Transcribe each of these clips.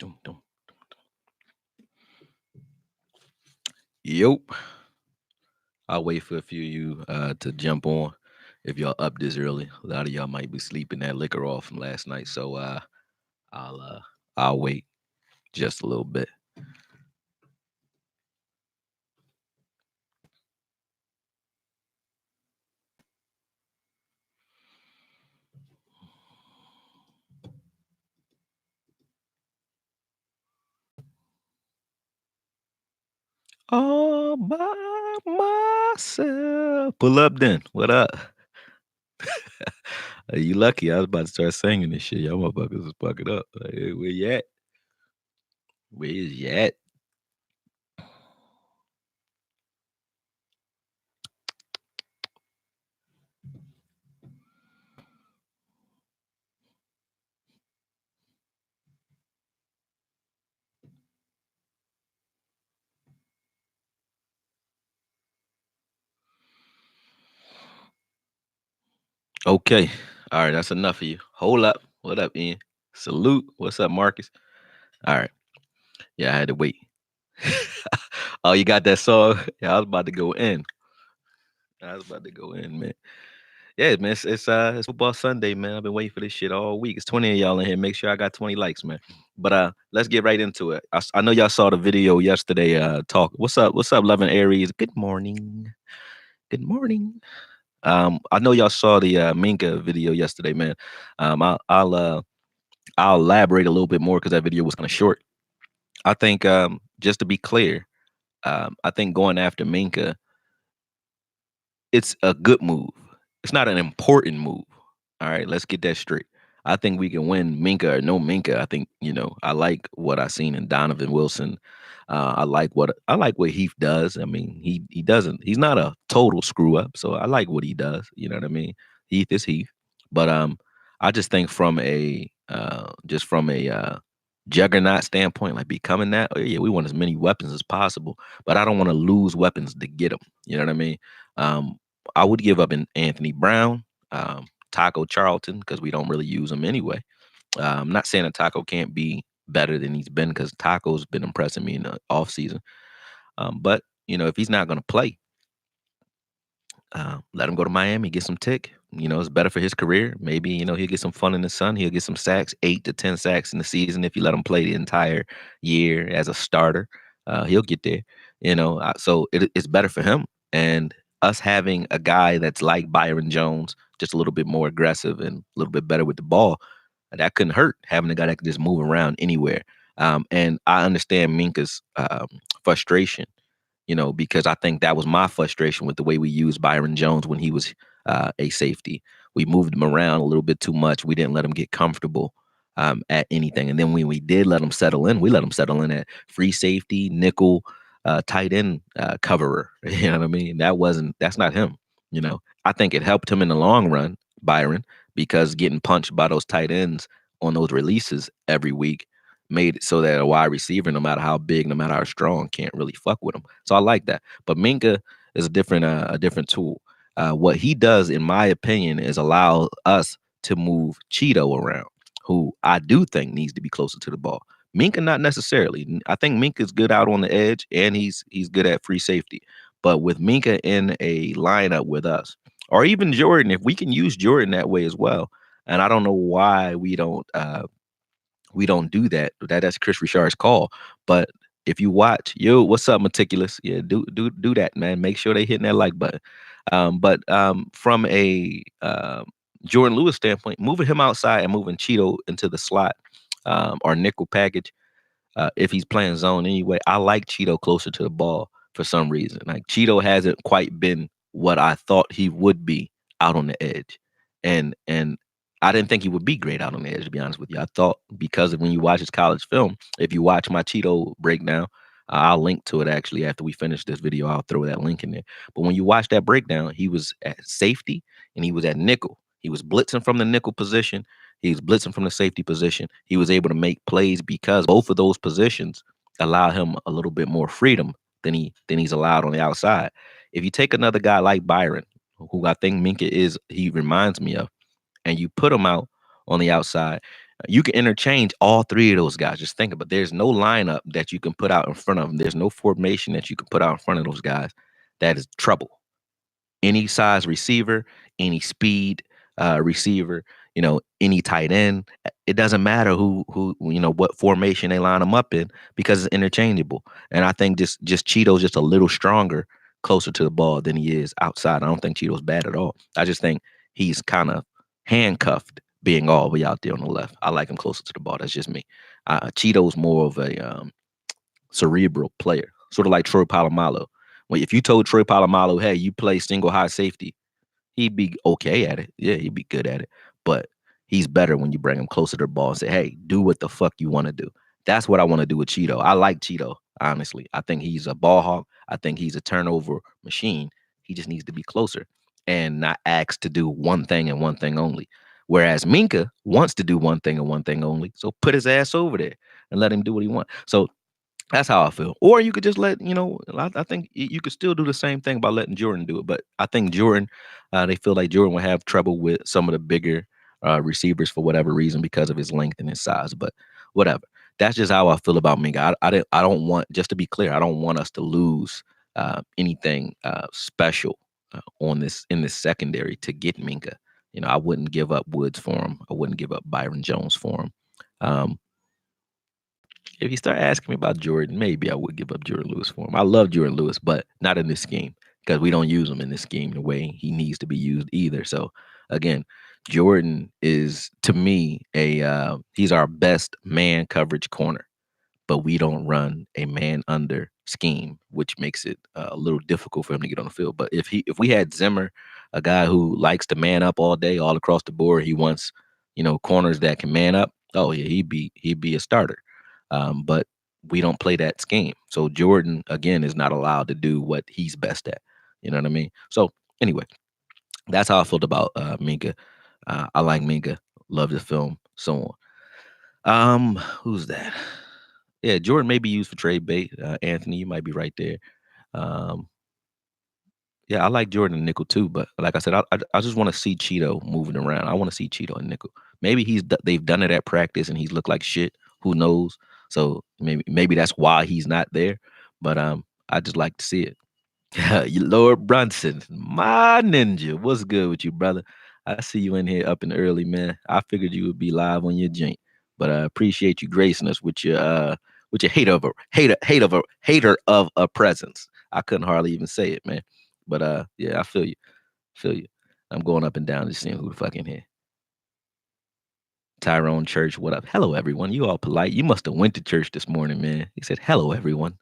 Dum, dum. Yep. I'll wait for a few of you to jump on if y'all up this early. A lot of y'all might be sleeping that liquor off from last night, so I'll uh, I'll wait just a little bit. All by myself. Pull up then. What up? You lucky. I was about to start singing this shit. Y'all motherfuckers is fucking up. Like, hey, where you at? Where is you at? Okay. All right, that's enough of you. Hold up. What up, Ian? Salute. What's up, Marcus? All right. Yeah, I had to wait. Oh, you got that song? Yeah, I was about to go in. I was about to go in, man. Yeah, man. It's football Sunday, man. I've been waiting for this shit all week. It's 20 of y'all in here. Make sure I got 20 likes, man. But let's get right into it. I know y'all saw the video yesterday. Talk. What's up? What's up, Levin Aries? Good morning. Good morning. I know y'all saw the Minka video yesterday, man. I'll elaborate a little bit more because that video was kind of short. I think just to be clear, I think going after Minka, it's a good move. It's not an important move. All right, let's get that straight. I think we can win Minka or no Minka. I think I like what I seen in Donovan Wilson. I like what Heath does. I mean, he doesn't. He's not a total screw up. So I like what he does. You know what I mean? Heath is Heath. But I just think from a juggernaut standpoint, like becoming that. Oh yeah, we want as many weapons as possible, but I don't want to lose weapons to get them. You know what I mean? Um, I would give up an Anthony Brown, Taco Charlton, because we don't really use him anyway. I'm not saying that Taco can't be better than he's been because Taco's been impressing me in the offseason. But if he's not going to play, let him go to Miami, get some tick. It's better for his career. Maybe he'll get some fun in the sun. He'll get some sacks, 8 to 10 sacks in the season if you let him play the entire year as a starter. He'll get there. So it's better for him. And us having a guy that's like Byron Jones, just a little bit more aggressive and a little bit better with the ball, that couldn't hurt. Having a guy that can just move around anywhere. And I understand Minka's frustration, because I think that was my frustration with the way we used Byron Jones when he was a safety. We moved him around a little bit too much. We didn't let him get comfortable at anything. And then when we did let him settle in, we let him settle in at free safety, nickel, tight end coverer. You know what I mean? That's not him. I think it helped him in the long run, Byron, because getting punched by those tight ends on those releases every week made it so that a wide receiver, no matter how big, no matter how strong, can't really fuck with him. So I like that. But Minka is a different tool. What he does, in my opinion, is allow us to move Cheeto around, who I do think needs to be closer to the ball. Minka, not necessarily. I think Minka's good out on the edge, and he's good at free safety. But with Minka in a lineup with us, or even Jordan, if we can use Jordan that way as well, and I don't know why we don't do that. That's Chris Richard's call. But if you watch, yo, what's up, meticulous? Yeah, do that, man. Make sure they hitting that like button. But from a Jordan Lewis standpoint, moving him outside and moving Cheeto into the slot or nickel package, if he's playing zone anyway, I like Cheeto closer to the ball for some reason. Like Cheeto hasn't quite been what I thought he would be out on the edge, and I didn't think he would be great out on the edge. To be honest with you, I thought because of when you watch his college film, if you watch my Cheeto breakdown, I'll link to it actually after we finish this video. I'll throw that link in there. But when you watch that breakdown, he was at safety and he was at nickel. He was blitzing from the nickel position. He was blitzing from the safety position. He was able to make plays because both of those positions allow him a little bit more freedom than he's allowed on the outside. If you take another guy like Byron, who I think Minka he reminds me of, and you put him out on the outside, You can interchange all three of those guys. Just think about it. There's no lineup that you can put out in front of them. There's no formation that you can put out in front of those guys that is trouble. Any size receiver, any speed receiver, any tight end. It doesn't matter what formation they line them up in because it's interchangeable. And I think just Cheeto's just a little stronger, closer to the ball than he is outside. I don't think Cheeto's bad at all. I just think he's kind of handcuffed being all the way out there on the left. I like him closer to the ball. That's just me. Cheeto's more of a cerebral player, sort of like Troy Polamalu. Well, if you told Troy Polamalu, hey, you play single high safety, he'd be okay at it. Yeah, he'd be good at it. But he's better when you bring him closer to the ball and say, hey, do what the fuck you want to do. That's what I want to do with Cheeto. I like Cheeto, honestly. I think he's a ball hawk. I think he's a turnover machine. He just needs to be closer and not asked to do one thing and one thing only. Whereas Minka wants to do one thing and one thing only. So put his ass over there and let him do what he wants. So that's how I feel. Or you could just I think you could still do the same thing by letting Jordan do it. But I think Jordan, they feel like Jordan will have trouble with some of the bigger receivers for whatever reason because of his length and his size. But whatever. That's just how I feel about Minka. I don't want, just to be clear, I don't want us to lose anything special in this secondary to get Minka. I wouldn't give up Woods for him. I wouldn't give up Byron Jones for him. If you start asking me about Jordan, maybe I would give up Jordan Lewis for him. I love Jordan Lewis, but not in this scheme because we don't use him in this scheme the way he needs to be used either. So again, Jordan is to me he's our best man coverage corner, but we don't run a man under scheme, which makes it a little difficult for him to get on the field. But if we had Zimmer, a guy who likes to man up all day, all across the board, he wants corners that can man up. Oh yeah, he'd be a starter. But we don't play that scheme. So Jordan again is not allowed to do what he's best at. You know what I mean? So anyway, that's how I felt about Minka. I like Minka. Love the film. So on. Who's that? Yeah, Jordan may be used for trade bait. Anthony, you might be right there. Um, yeah, I like Jordan and nickel too, but like I said, I just want to see Cheeto moving around. I want to see Cheeto and nickel. Maybe they've done it at practice and he's looked like shit. Who knows? So maybe that's why he's not there. But I just like to see it. Lord Brunson, my ninja. What's good with you, brother? I see you in here up and early, man. I figured you would be live on your joint, but I appreciate you gracing us with your hater of a presence. I couldn't hardly even say it, man. But yeah, I feel you. I'm going up and down just seeing who the fuck in here. Tyrone Church, what up? Hello, everyone. You all polite. You must have went to church this morning, man. He said, hello, everyone.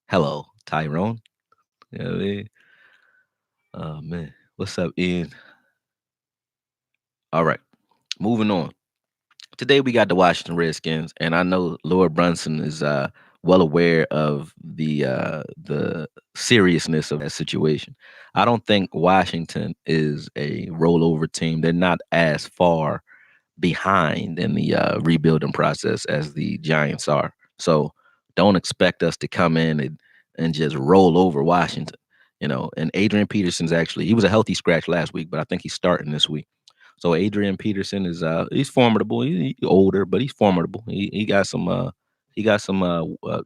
Hello, Tyrone. You know what I mean? Oh man. What's up, Ian? All right. Moving on. Today we got the Washington Redskins, and I know Lord Brunson is well aware of the seriousness of that situation. I don't think Washington is a rollover team. They're not as far behind in the rebuilding process as the Giants are. So don't expect us to come in and just roll over Washington. And Adrian Peterson's he was a healthy scratch last week, but I think he's starting this week. So Adrian Peterson is he's formidable. He's older, but he's formidable. He got some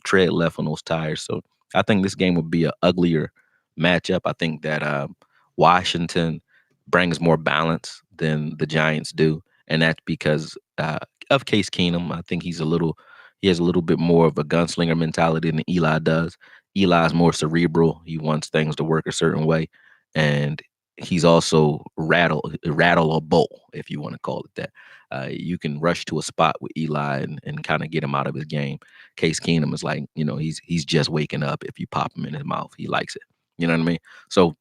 tread left on those tires. So I think this game would be an uglier matchup. I think that Washington brings more balance than the Giants do, and that's because of Case Keenum. I think he has a little bit more of a gunslinger mentality than Eli does. Eli's more cerebral. He wants things to work a certain way, and he's also rattleable, if you want to call it that. You can rush to a spot with Eli and kind of get him out of his game. Case Keenum is like, he's just waking up. If you pop him in his mouth, he likes it. You know what I mean? So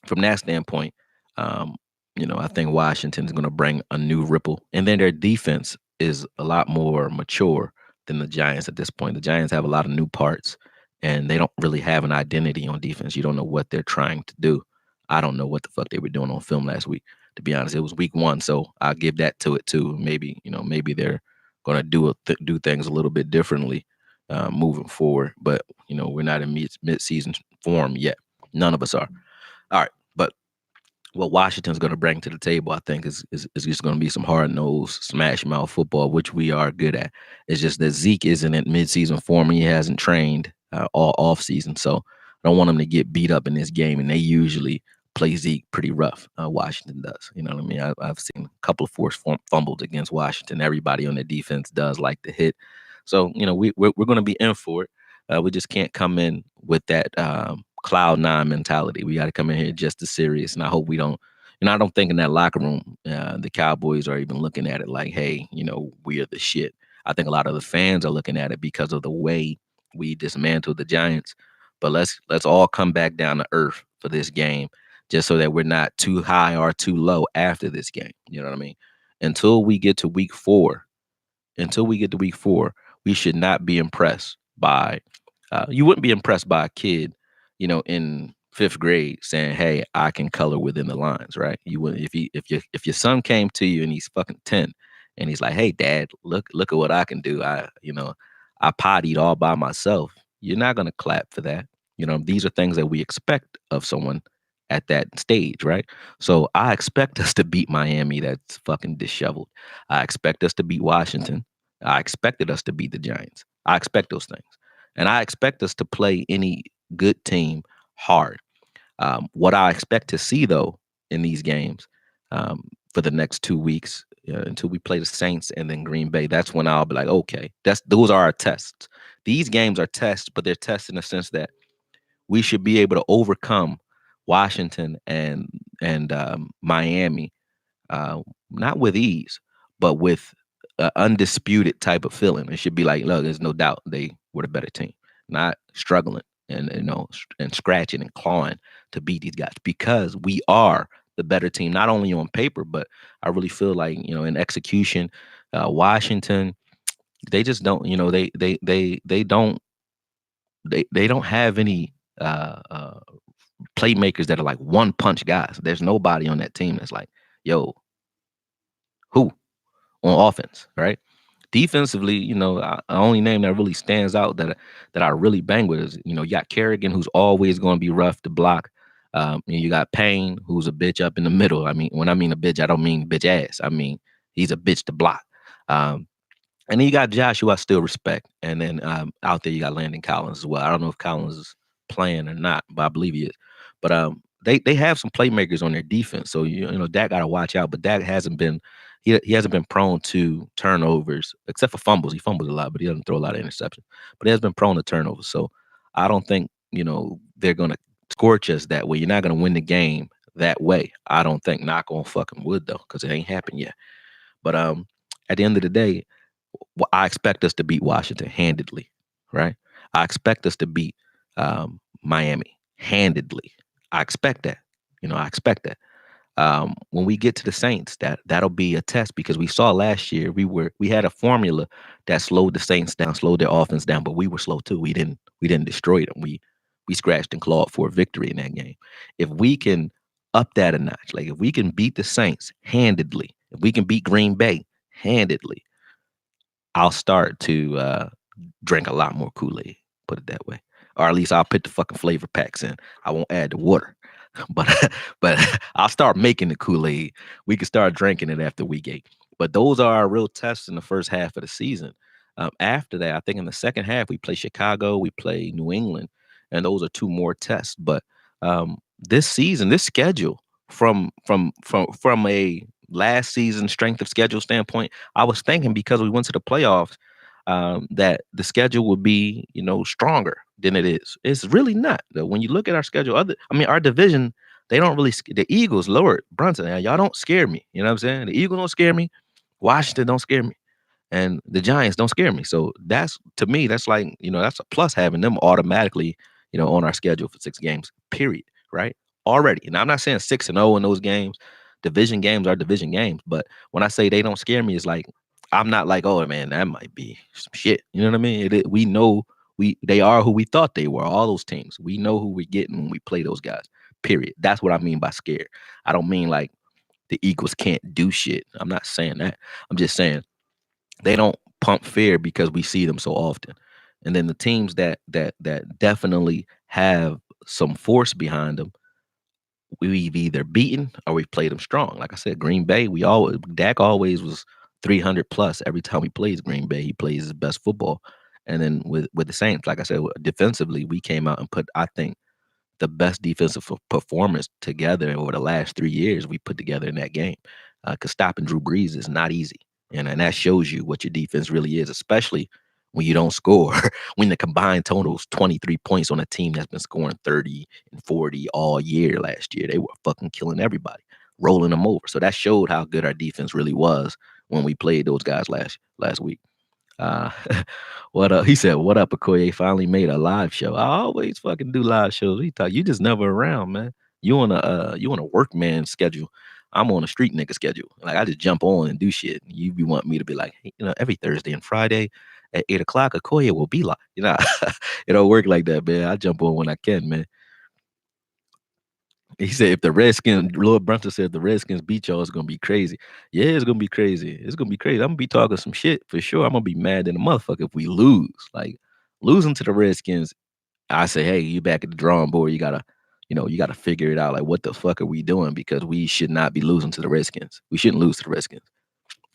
from that standpoint, um, I think Washington is going to bring a new ripple, and then their defense is a lot more mature than the Giants at this point. The Giants have a lot of new parts, and they don't really have an identity on defense. You don't know what they're trying to do. I don't know what the fuck they were doing on film last week. To be honest, it was week one, so I'll give that to it too. Maybe they're going to do things a little bit differently moving forward. But we're not in mid season form yet. None of us are. All right, but what Washington's going to bring to the table, I think, is just going to be some hard nosed, smash mouth football, which we are good at. It's just that Zeke isn't in midseason form and he hasn't trained all off season, so I don't want him to get beat up in this game. And they usually play Zeke pretty rough. Washington does, you know what I mean? I've seen a couple of forced fumbles against Washington. Everybody on the defense does like to hit, so we're going to be in for it. We just can't come in with that cloud nine mentality. We got to come in here just as serious. And I hope we don't, I don't think in that locker room, the Cowboys are even looking at it like, hey, we are the shit. I think a lot of the fans are looking at it because of the way we dismantled the Giants. But let's all come back down to earth for this game, just so that we're not too high or too low after this game. You know what I mean? Until we get to week four, until we get to week four, we should not be impressed by. You wouldn't be impressed by a kid, in fifth grade saying, "Hey, I can color within the lines." Right? You would if your son came to you and he's fucking 10, and he's like, "Hey, Dad, look at what I can do. I pottied all by myself." You're not gonna clap for that. These are things that we expect of someone at that stage, right? So I expect us to beat Miami that's fucking disheveled. I expect us to beat Washington. I expected us to beat the Giants. I expect those things. And I expect us to play any good team hard. What I expect to see, though, in these games for the next 2 weeks until we play the Saints and then Green Bay, that's when I'll be like, okay, those are our tests. These games are tests, but they're tests in the sense that we should be able to overcome Washington and Miami, not with ease, but with an undisputed type of feeling. It should be like, look, there's no doubt they were the better team, not struggling and scratching and clawing to beat these guys because we are the better team, not only on paper, but I really feel like in execution, Washington, they just don't, they don't have any playmakers that are like one punch guys. There's nobody on that team that's like, yo, who on offense, right? Defensively, the only name that really stands out that I really bang with is, you got Kerrigan, who's always going to be rough to block. And you got Payne, who's a bitch up in the middle. I mean, when I mean a bitch, I don't mean bitch ass. I mean he's a bitch to block. And then you got Josh, who I still respect. And then out there you got Landon Collins as well. I don't know if Collins is playing or not, but I believe he is. But they have some playmakers on their defense, so Dak got to watch out. But Dak hasn't been he hasn't been prone to turnovers except for fumbles. He fumbles a lot, but he doesn't throw a lot of interceptions. But he has been prone to turnovers, so I don't think they're gonna scorch us that way. You're not gonna win the game that way. I don't think. Knock on fucking wood though, because it ain't happened yet. But at the end of the day, I expect us to beat Washington handedly, right? I expect us to beat Miami handedly. I expect that. I expect that. When we get to the Saints, that'll be a test because we saw last year we had a formula that slowed the Saints down, slowed their offense down, but we were slow too. We didn't destroy them. We scratched and clawed for a victory in that game. If we can up that a notch, like if we can beat the Saints handedly, if we can beat Green Bay handedly, I'll start to drink a lot more Kool-Aid, put it that way. Or at least I'll put the fucking flavor packs in. I won't add the water. But but I'll start making the Kool-Aid. We can start drinking it after week 8. But those are our real tests in the first half of the season. After that, I think in the second half we play Chicago, we play New England, and those are 2 more tests. But this season, this schedule, from a last season strength of schedule standpoint, I was thinking because we went to the playoffs, that the schedule would be, stronger than it is. It's really not. When you look at our schedule, our division, they don't really. The Eagles, Lord Brunson, y'all don't scare me. You know what I'm saying? The Eagles don't scare me. Washington don't scare me, and the Giants don't scare me. So that's to me, that's like that's a plus having them automatically, on our schedule for 6 games. Period. Right? Already. And I'm not saying 6-0 in those games. Division games are division games, but when I say they don't scare me, it's like I'm not like, oh man, that might be some shit. You know what I mean? We know they are who we thought they were. All those teams, we know who we're getting when we play those guys. Period. That's what I mean by scared. I don't mean like the Eagles can't do shit. I'm not saying that. I'm just saying they don't pump fear because we see them so often. And then the teams that definitely have some force behind them, we've either beaten or we've played them strong. Like I said, Green Bay, we always Dak always was 300 plus every time he plays Green Bay. He plays his best football. And then with the Saints, like I said, defensively, we came out and put, I think, the best defensive performance together over the last 3 years we put together in that game. Because stopping Drew Brees is not easy, and that shows you what your defense really is, especially when you don't score. When the combined total is 23 points on a team that's been scoring 30 and 40 all year last year, they were fucking killing everybody, rolling them over. So that showed how good our defense really was when we played those guys last week. Uh, what up? He said, "What up, Okoye? Finally made a live show. I always fucking do live shows. He thought you just never around, man. You on a workman schedule. I'm on a street nigga schedule. Like I just jump on and do shit. You be wanting me to be like, hey, every Thursday and Friday at 8 o'clock, Okoye will be like, it don't work like that, man. I jump on when I can, man. He said if the Redskins, Lord Brunson said if the Redskins beat y'all, it's gonna be crazy. Yeah, it's gonna be crazy. It's gonna be crazy. I'm gonna be talking some shit for sure. I'm gonna be mad than a motherfucker if we lose. Like losing to the Redskins, I say, hey, you back at the drawing board. You gotta figure it out. Like, what the fuck are we doing? Because we should not be losing to the Redskins. We shouldn't lose to the Redskins.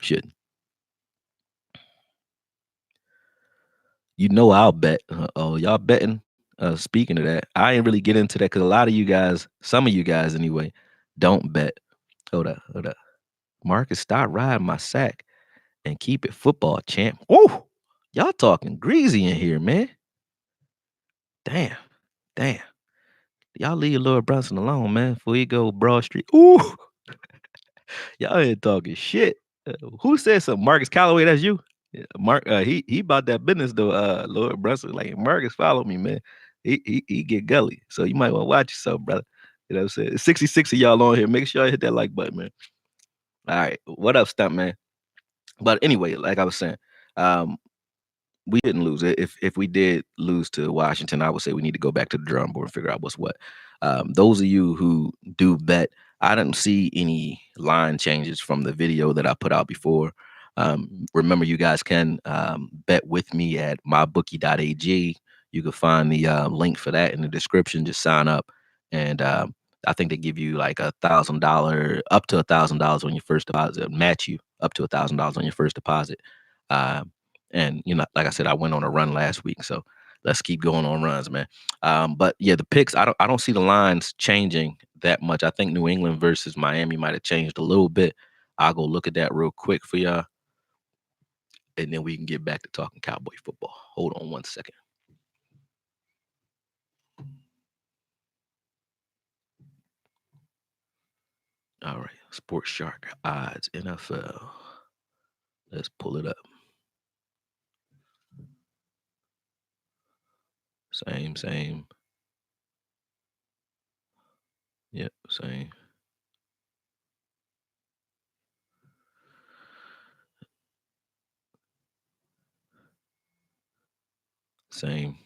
Shouldn't. I'll bet. Oh, y'all betting? Speaking of that, I ain't really get into that because a lot of you guys, some of you guys anyway, don't bet. Hold up. Marcus, stop riding my sack and keep it football, champ. Oh, y'all talking greasy in here, man. Damn, damn. Y'all leave Lord Brunson alone, man, before you go Broad Street. Ooh, y'all ain't talking shit. Who said something? Marcus Calloway, that's you? Yeah, Mark, he bought that business though. Lord Brunson, like Marcus, follow me, man. He get gully, so you might want to watch yourself, brother. You know what I'm saying? 66 of y'all on here. Make sure y'all hit that like button, man. All right, what up, stunt man? But anyway, like I was saying, um, we didn't lose. If we did lose to Washington, I would say we need to go back to the drawing board and figure out what's what. Those of you who do bet, I didn't see any line changes from the video that I put out before. Remember, you guys can bet with me at mybookie.ag. You can find the link for that in the description. Just sign up, and I think they give you like $1,000, up to $1,000 on your first deposit. Match you up to $1,000 on your first deposit. Um, and like I said, I went on a run last week, so let's keep going on runs, man. But yeah, the picks, I don't see the lines changing that much. I think New England versus Miami might have changed a little bit. I'll go look at that real quick for y'all, and then we can get back to talking Cowboy football. Hold on one second. All right, Sports Shark odds NFL. Let's pull it up. Same. Yep, same. Same.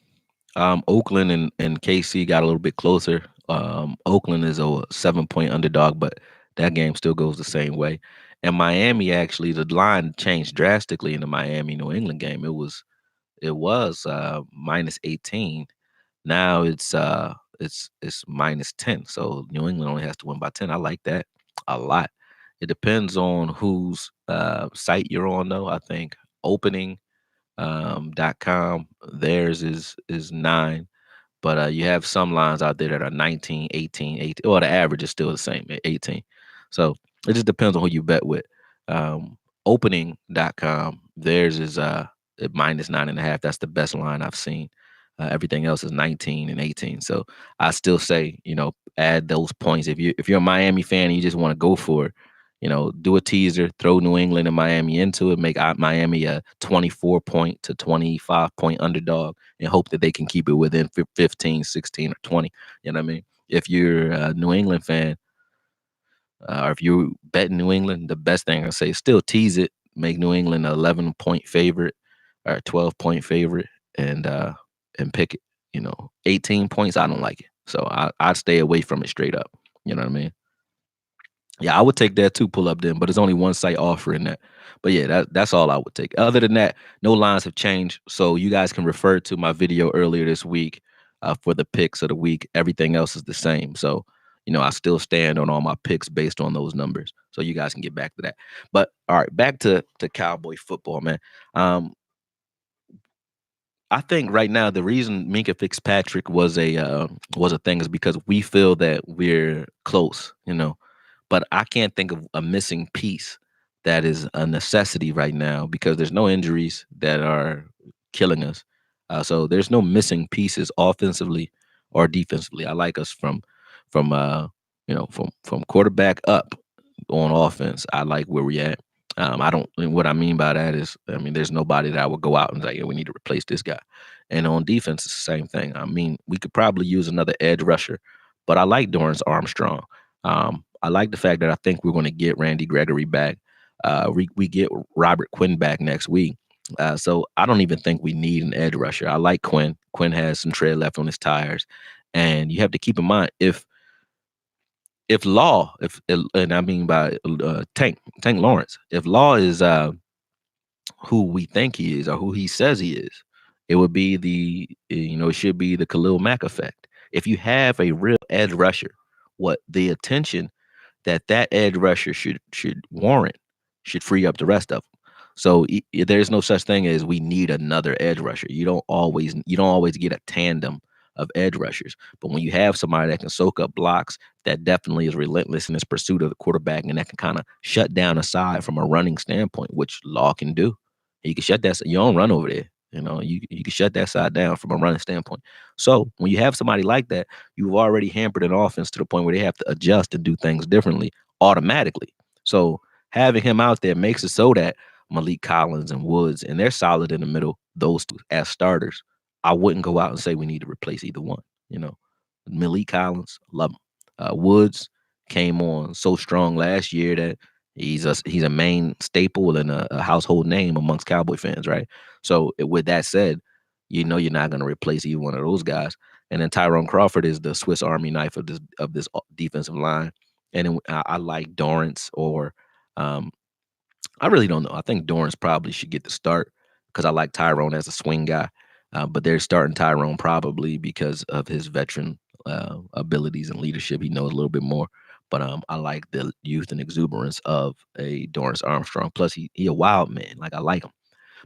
Oakland and KC got a little bit closer. Oakland is a 7-point underdog, but that game still goes the same way. And Miami, actually, the line changed drastically in the Miami New England game. It was minus 18. Now it's minus 10. So New England only has to win by 10. I like that a lot. It depends on whose site you're on, though. I think opening .com, theirs is 9, but you have some lines out there that are 19, 18, 18, or the average is still the same at 18. So it just depends on who you bet with. Opening.com, theirs is at minus 9.5. That's the best line I've seen. Everything else is 19 and 18. So I still say, add those points. If you're a Miami fan and you just want to go for it, do a teaser, throw New England and Miami into it, make Miami a 24-point to 25-point underdog, and hope that they can keep it within 15, 16, or 20. You know what I mean? If you're a New England fan, or if you bet New England, the best thing I say is still tease it, make New England an 11-point favorite or a 12-point favorite, and pick it. 18 points, I don't like it. So I'd stay away from it straight up. You know what I mean? Yeah, I would take that too, pull up then, but it's only one site offering that. But yeah, that's all I would take. Other than that, no lines have changed. So you guys can refer to my video earlier this week for the picks of the week. Everything else is the same. So I still stand on all my picks based on those numbers. So you guys can get back to that. But all right, back to Cowboy football, man. Um, I think right now the reason Minka Fitzpatrick was a thing is because we feel that we're close. But I can't think of a missing piece that is a necessity right now because there's no injuries that are killing us. So there's no missing pieces offensively or defensively. I like us from quarterback up on offense. I like where we at. I don't. And what I mean by that is, I mean, there's nobody that I would go out and say, yeah, we need to replace this guy. And on defense, it's the same thing. I mean, we could probably use another edge rusher, but I like Dorrance Armstrong. I like the fact that I think we're going to get Randy Gregory back. We get Robert Quinn back next week. So I don't even think we need an edge rusher. I like Quinn. Quinn has some tread left on his tires, and you have to keep in mind if Law, if and I mean by Tank Lawrence, if Law is who we think he is or who he says he is, it would be it should be the Khalil Mack effect. If you have a real edge rusher, what the attention that edge rusher should warrant should free up the rest of them. So there's no such thing as we need another edge rusher. You don't always get a tandem of edge rushers. But when you have somebody that can soak up blocks, that definitely is relentless in his pursuit of the quarterback, and that can kind of shut down a side from a running standpoint, which Law can do. He can shut that. You don't run over there. You can shut that side down from a running standpoint. So when you have somebody like that, you've already hampered an offense to the point where they have to adjust and do things differently automatically. So having him out there makes it so that Malik Collins and Woods, and they're solid in the middle, those two as starters. I wouldn't go out and say we need to replace either one. You know, Malik Collins, love him. Woods came on so strong last year that he's a main staple and a household name amongst Cowboy fans, right? So with that said, you're not going to replace either one of those guys. And then Tyrone Crawford is the Swiss Army knife of this defensive line. And then I like Dorrance or um, I really don't know. I think Dorrance probably should get the start because I like Tyrone as a swing guy. But they're starting Tyrone probably because of his veteran abilities and leadership. He knows a little bit more. But I like the youth and exuberance of a Dorrance Armstrong. Plus, he a wild man. Like I like him.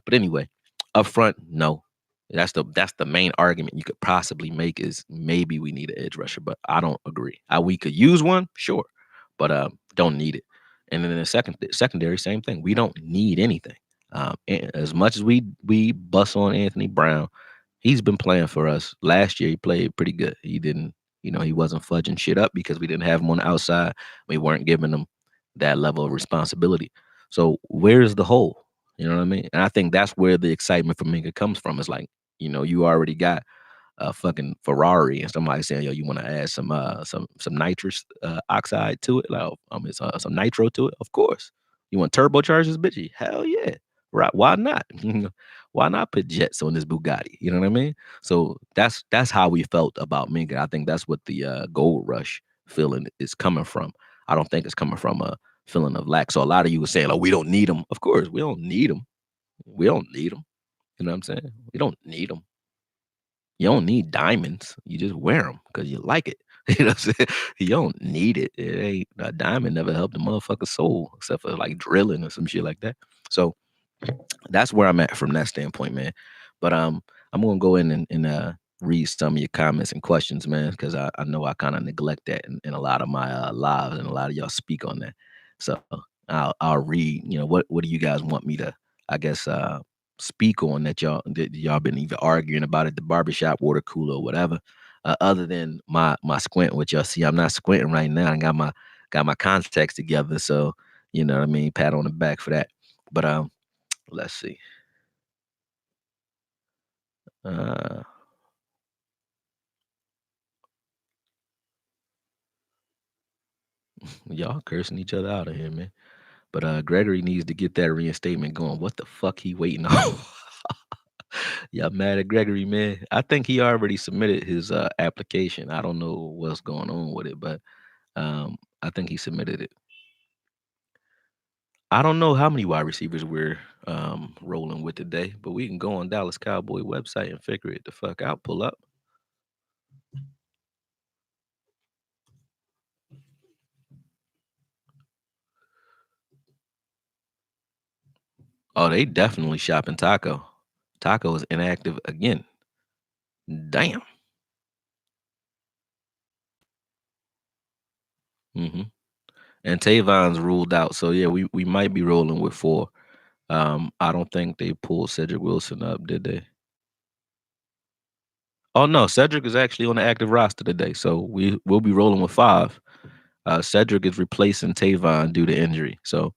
But anyway, up front, no. That's the main argument you could possibly make is maybe we need an edge rusher, but I don't agree. We could use one, sure, but don't need it. And then in the secondary, same thing. We don't need anything. As much as we bust on Anthony Brown, he's been playing for us. Last year, he played pretty good. He didn't, he wasn't fudging shit up because we didn't have him on the outside. We weren't giving him that level of responsibility. So where's the hole? You know what I mean? And I think that's where the excitement for Minka comes from. It's like, you already got a fucking Ferrari and somebody saying, yo, you want to add some nitrous oxide to it, like some nitro to it. Of course. You want turbocharge this bitch? Hell yeah. Right. Why not? Why not put jets on this Bugatti? You know what I mean? So that's how we felt about Minka. I think that's what the gold rush feeling is coming from. I don't think it's coming from a feeling of lack. So a lot of you were saying, oh, we don't need them. Of course, we don't need them. We don't need them. You know what I'm saying? We don't need them. You don't need diamonds. You just wear them because you like it. You know what I'm saying? You don't need it. It ain't a diamond never helped a motherfucker's soul except for like drilling or some shit like that. So that's where I'm at from that standpoint, man. But I'm gonna go in and read some of your comments and questions, man, because I know I kind of neglect that in a lot of my lives and a lot of y'all speak on that. So I'll read. What do you guys want me to, I guess, speak on that y'all been either arguing about at the barbershop, water cooler, or whatever. Other than my squint, which y'all see, I'm not squinting right now. I got my contacts together, so you know what I mean. Pat on the back for that. But let's see. Uh, y'all cursing each other out of here, man. But Gregory needs to get that reinstatement going. What the fuck he waiting on? Y'all mad at Gregory, man? I think he already submitted his application. I don't know what's going on with it, but I think he submitted it. I don't know how many wide receivers we're rolling with today, but we can go on Dallas Cowboy website and figure it the fuck out. Pull up. Oh, they definitely shopping Taco. Taco is inactive again. Damn. Hmm. And Tavon's ruled out. So yeah, we might be rolling with four. I don't think they pulled Cedric Wilson up, did they? Oh no, Cedric is actually on the active roster today, so we'll be rolling with five. Cedric is replacing Tavon due to injury, so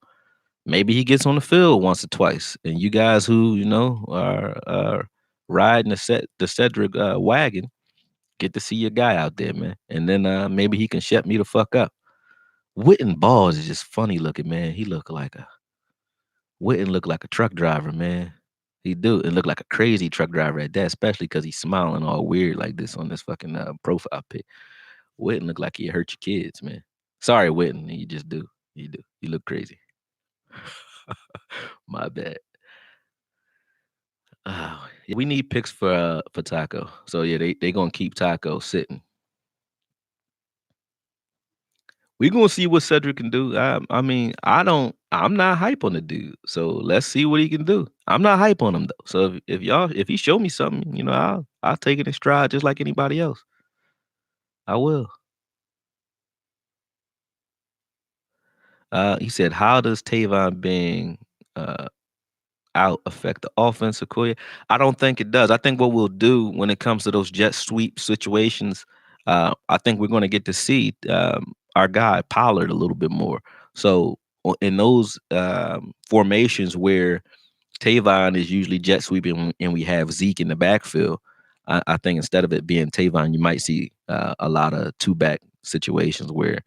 maybe he gets on the field once or twice. And you guys who are riding the Cedric wagon get to see your guy out there, man. And then maybe he can shut me the fuck up. Witten Balls is just funny looking, man. Witten look like a truck driver, man. He do. It look like a crazy truck driver at that, especially because he's smiling all weird like this on this fucking profile pic. Witten look like he hurt your kids, man. Sorry, Witten. You just do. You do. You look crazy. My bad. Yeah, we need picks for Taco. So yeah, they gonna keep Taco sitting. We gonna see what Cedric can do. I mean, I'm not hype on the dude. So let's see what he can do. I'm not hype on him though. So if he show me something, I'll take it in stride just like anybody else. I will. He said, "How does Tavon being uh, out affect the offensive coordinator?" I don't think it does. I think what we'll do when it comes to those jet sweep situations, I think we're going to get to see our guy Pollard a little bit more. So in those formations where Tavon is usually jet sweeping and we have Zeke in the backfield. I think instead of it being Tavon, you might see a lot of two back situations where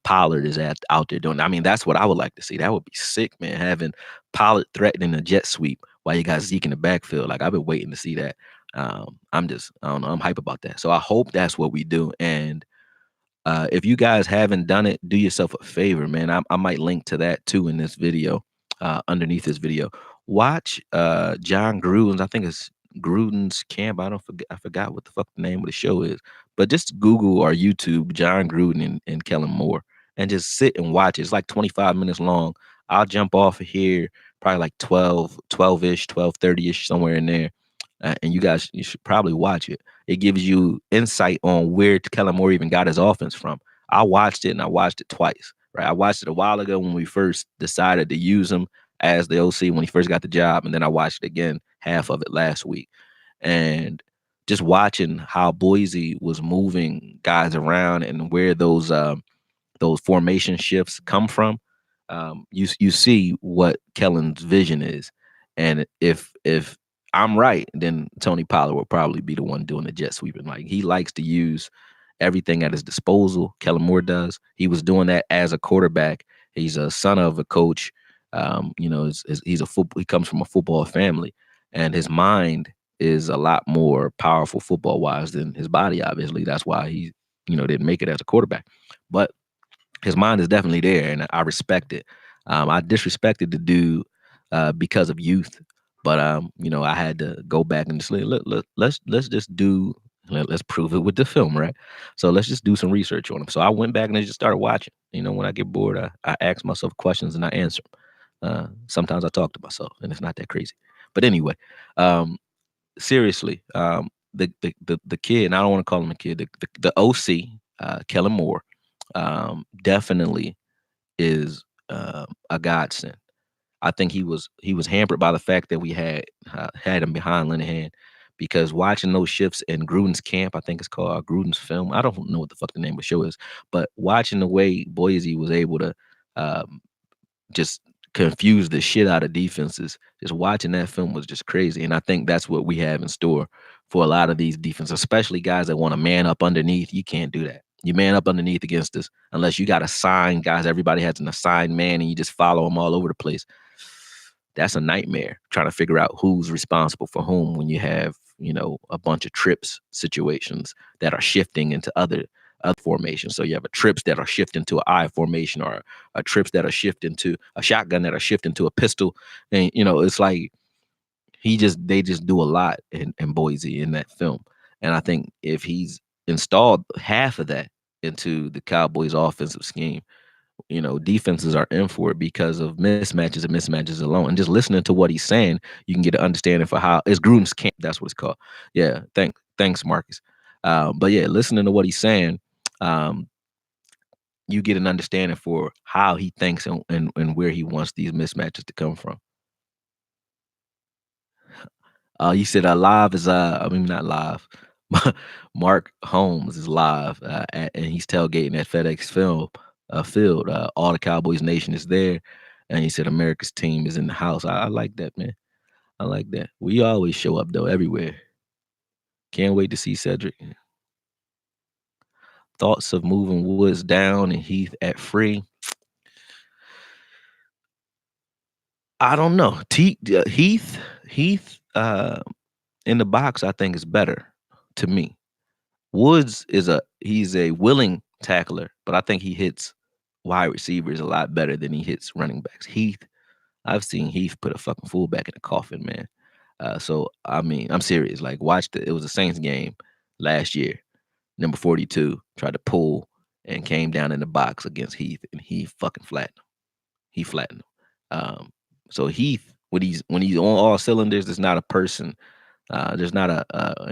Pollard is out there doing. I mean, that's what I would like to see. That would be sick, man. Having Pollard threatening a jet sweep while you got Zeke in the backfield. Like I've been waiting to see that. I don't know. I'm hype about that. So I hope that's what we do. And if you guys haven't done it, do yourself a favor, man. I might link to that too in this video, underneath this video. Watch John Gruden's, I think it's Gruden's Camp. I forgot what the fuck the name of the show is. But just Google or YouTube John Gruden and Kellen Moore and just sit and watch it. It's like 25 minutes long. I'll jump off of here probably like 12-ish, 12:30-ish, somewhere in there. And you should probably watch it. It gives you insight on where Kellen Moore even got his offense from. I watched it and I watched it twice. Right, I watched it a while ago when we first decided to use him as the OC when he first got the job, and then I watched it again, half of it last week, and just watching how Boise was moving guys around and where those formation shifts come from, you see what Kellen's vision is, and if I'm right, then Tony Pollard will probably be the one doing the jet sweeping. Like he likes to use everything at his disposal. Kellen Moore does. He was doing that as a quarterback. He's a son of a coach. He's a football. He comes from a football family, and his mind is a lot more powerful football wise than his body. Obviously, that's why he didn't make it as a quarterback, but his mind is definitely there, and I respect it. I disrespected the dude because of youth, but I had to go back and just let's just let's prove it with the film, right? So let's just do some research on him. So I went back and I just started watching. When I get bored, I ask myself questions and I answer them. Sometimes I talk to myself, and it's not that crazy. But anyway, um, seriously, the kid, and I don't want to call him a kid, the OC, Kellen Moore, definitely is a godsend. I think he was hampered by the fact that we had him behind Linehan, because watching those shifts in Gruden's camp, I think it's called Gruden's film. I don't know what the fuck the name of the show is, but watching the way Boise was able to um, just confused the shit out of defenses. Just watching that film was just crazy. And I think that's what we have in store for a lot of these defenses, especially guys that want to man up underneath. You can't do that. You man up underneath against us unless you got assigned guys. Everybody has an assigned man and you just follow them all over the place. That's a nightmare trying to figure out who's responsible for whom when you have, a bunch of trips situations that are shifting into other formations. So you have a trips that are shifting to an I formation, or a trips that are shifting to a shotgun that are shifting to a pistol. And it's like they just do a lot in Boise in that film. And I think if he's installed half of that into the Cowboys offensive scheme, defenses are in for it because of mismatches and mismatches alone. And just listening to what he's saying, you can get an understanding for how it's Gruden's camp. That's what it's called. Yeah. Thanks, Marcus. But yeah, listening to what he's saying, um, you get an understanding for how he thinks and where he wants these mismatches to come from. You said live is I mean not live. Mark Holmes is live and he's tailgating at Field. All the Cowboys Nation is there, and he said America's team is in the house. I like that, man. I like that. We always show up though everywhere. Can't wait to see Cedric. Thoughts of moving Woods down and Heath at free. I don't know. Heath in the box, I think is better to me. Woods he's a willing tackler, but I think he hits wide receivers a lot better than he hits running backs. I've seen Heath put a fucking fullback in a coffin, man. So I mean, I'm serious. Like, it was a Saints game last year. Number 42 tried to pull and came down in the box against Heath, and he fucking flattened him. He flattened him. So Heath, when he's on all cylinders, there's not a person there's not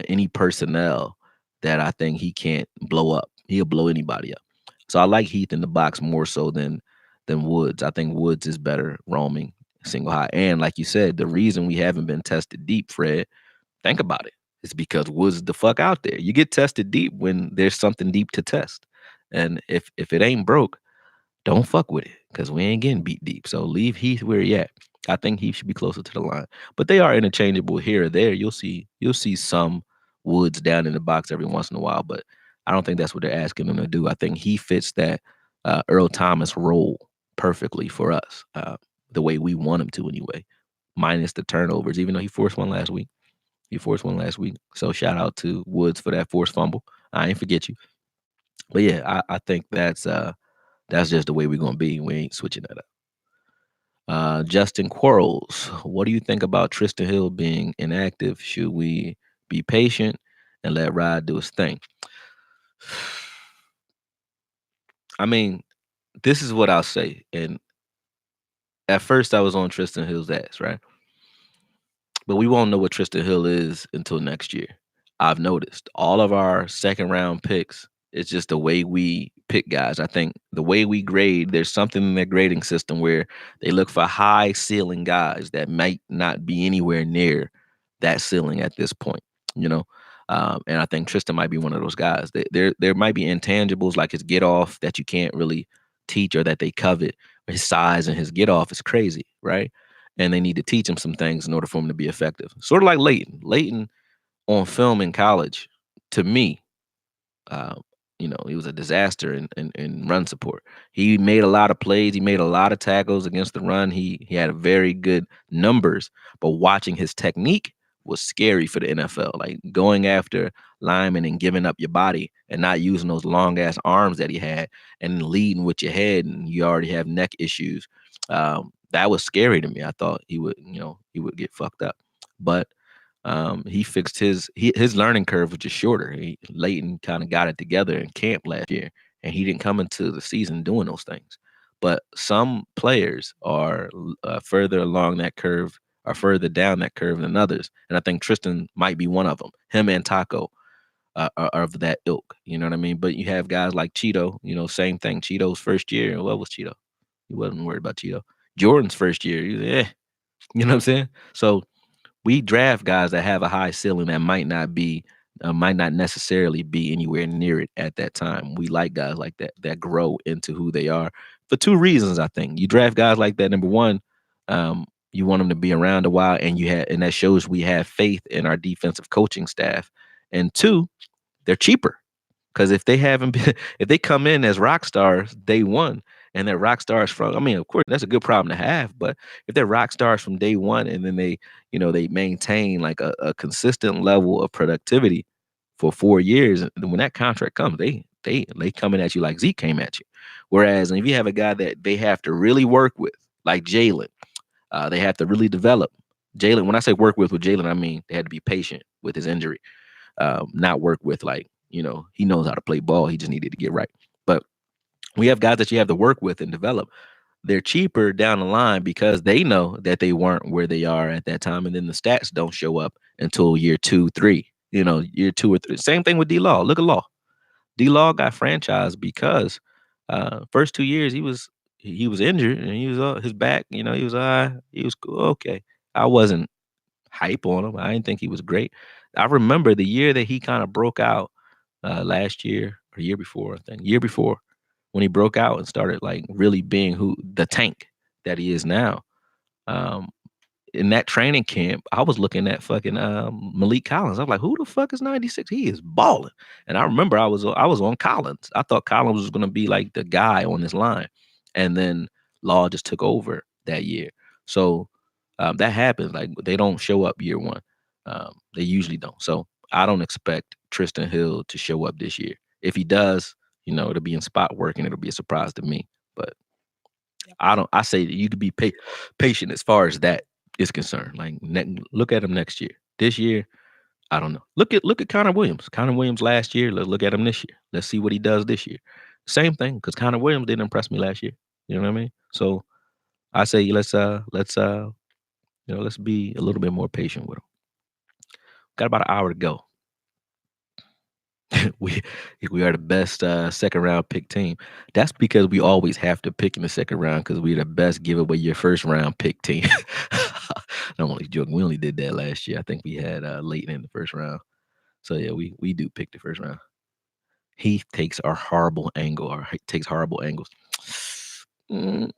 any personnel that I think he can't blow up. He'll blow anybody up. So I like Heath in the box more so than Woods. I think Woods is better roaming single high. And like you said, the reason we haven't been tested deep, Fred, think about it. It's because Woods is the fuck out there. You get tested deep when there's something deep to test. And if it ain't broke, don't fuck with it because we ain't getting beat deep. So leave Heath where he at. I think he should be closer to the line. But they are interchangeable here or there. You'll see some Woods down in the box every once in a while, but I don't think that's what they're asking him to do. I think he fits that Earl Thomas role perfectly for us, the way we want him to anyway, minus the turnovers, even though he forced one last week. He forced one last week. So shout out to Woods for that forced fumble. I ain't forget you. But yeah, I think that's just the way we're gonna be. We ain't switching that up. Justin Quarles, what do you think about Tristan Hill being inactive? Should we be patient and let Rod do his thing? I mean, this is what I'll say. And at first, I was on Tristan Hill's ass, right? But we won't know what Tristan Hill is until next year. I've noticed all of our second round picks, it's just the way we pick guys. I think the way we grade, there's something in that grading system where they look for high ceiling guys that might not be anywhere near that ceiling at this point, you know? And I think Tristan might be one of those guys. There might be intangibles like his get off that you can't really teach or that they covet. His size and his get off is crazy, right? And they need to teach him some things in order for him to be effective. Sort of like Leighton. Leighton on film in college, to me, uh, he was a disaster in run support. He made a lot of plays. He made a lot of tackles against the run. He had a very good numbers, but watching his technique was scary for the NFL. Like going after linemen and giving up your body and not using those long ass arms that he had and leading with your head and you already have neck issues. That was scary to me. I thought he would get fucked up, but he fixed his learning curve, which is shorter. Leighton kind of got it together in camp last year, and he didn't come into the season doing those things. But some players are further along that curve, or further down that curve than others, and I think Tristan might be one of them. Him and Taco are of that ilk. You know what I mean? But you have guys like Cheeto. Same thing. Cheeto's first year. What was Cheeto? He wasn't worried about Cheeto. Jordan's first year. He was, you know what I'm saying? So we draft guys that have a high ceiling that might not necessarily be anywhere near it at that time. We like guys like that grow into who they are for two reasons. I think you draft guys like that. Number one, you want them to be around a while, and that shows we have faith in our defensive coaching staff. And two, they're cheaper. Because if they haven't been, if they come in as rock stars day one, and they're rock stars from, I mean, of course, that's a good problem to have. But if they're rock stars from day one, and then they maintain like a consistent level of productivity for 4 years, and when that contract comes, they coming at you like Zeke came at you. Whereas if you have a guy that they have to really work with, like Jalen, they have to really develop. Jalen, when I say work with Jalen, I mean they had to be patient with his injury, not work with like he knows how to play ball. He just needed to get right. But We have guys that you have to work with and develop. They're cheaper down the line because they know that they weren't where they are at that time, and then the stats don't show up until year 2, 3. Year 2 or 3. Same thing with D Law. Look at Law. D Law got franchised because first 2 years he was injured and he was his back. He was cool. Okay. I wasn't hype on him. I didn't think he was great. I remember the year that he kind of broke out last year or year before, I think, year before, when he broke out and started like really being who the tank that he is now. Um, in that training camp, I was looking at fucking Malik Collins. I was like, who the fuck is 96? He is balling. And I remember I was on Collins. I thought Collins was gonna be like the guy on this line. And then Law just took over that year. So that happens. Like they don't show up year one. They usually don't. So I don't expect Tristan Hill to show up this year. If he does, it'll be in spot work and it'll be a surprise to me. But I say that you could be patient as far as that is concerned. Like look at him next year. This year, I don't know. Look at Connor Williams. Connor Williams last year. Let's look at him this year. Let's see what he does this year. Same thing, because Connor Williams didn't impress me last year. You know what I mean? So I say let's be a little bit more patient with him. Got about an hour to go. we we are the best second round pick team. That's because we always have to pick in the second round because we're the best give away your first round pick team. I'm only joking. We only did that last year. I think we had Leighton in the first round. So yeah, we do pick the first round. Heath takes our horrible angle or takes horrible angles. Mm,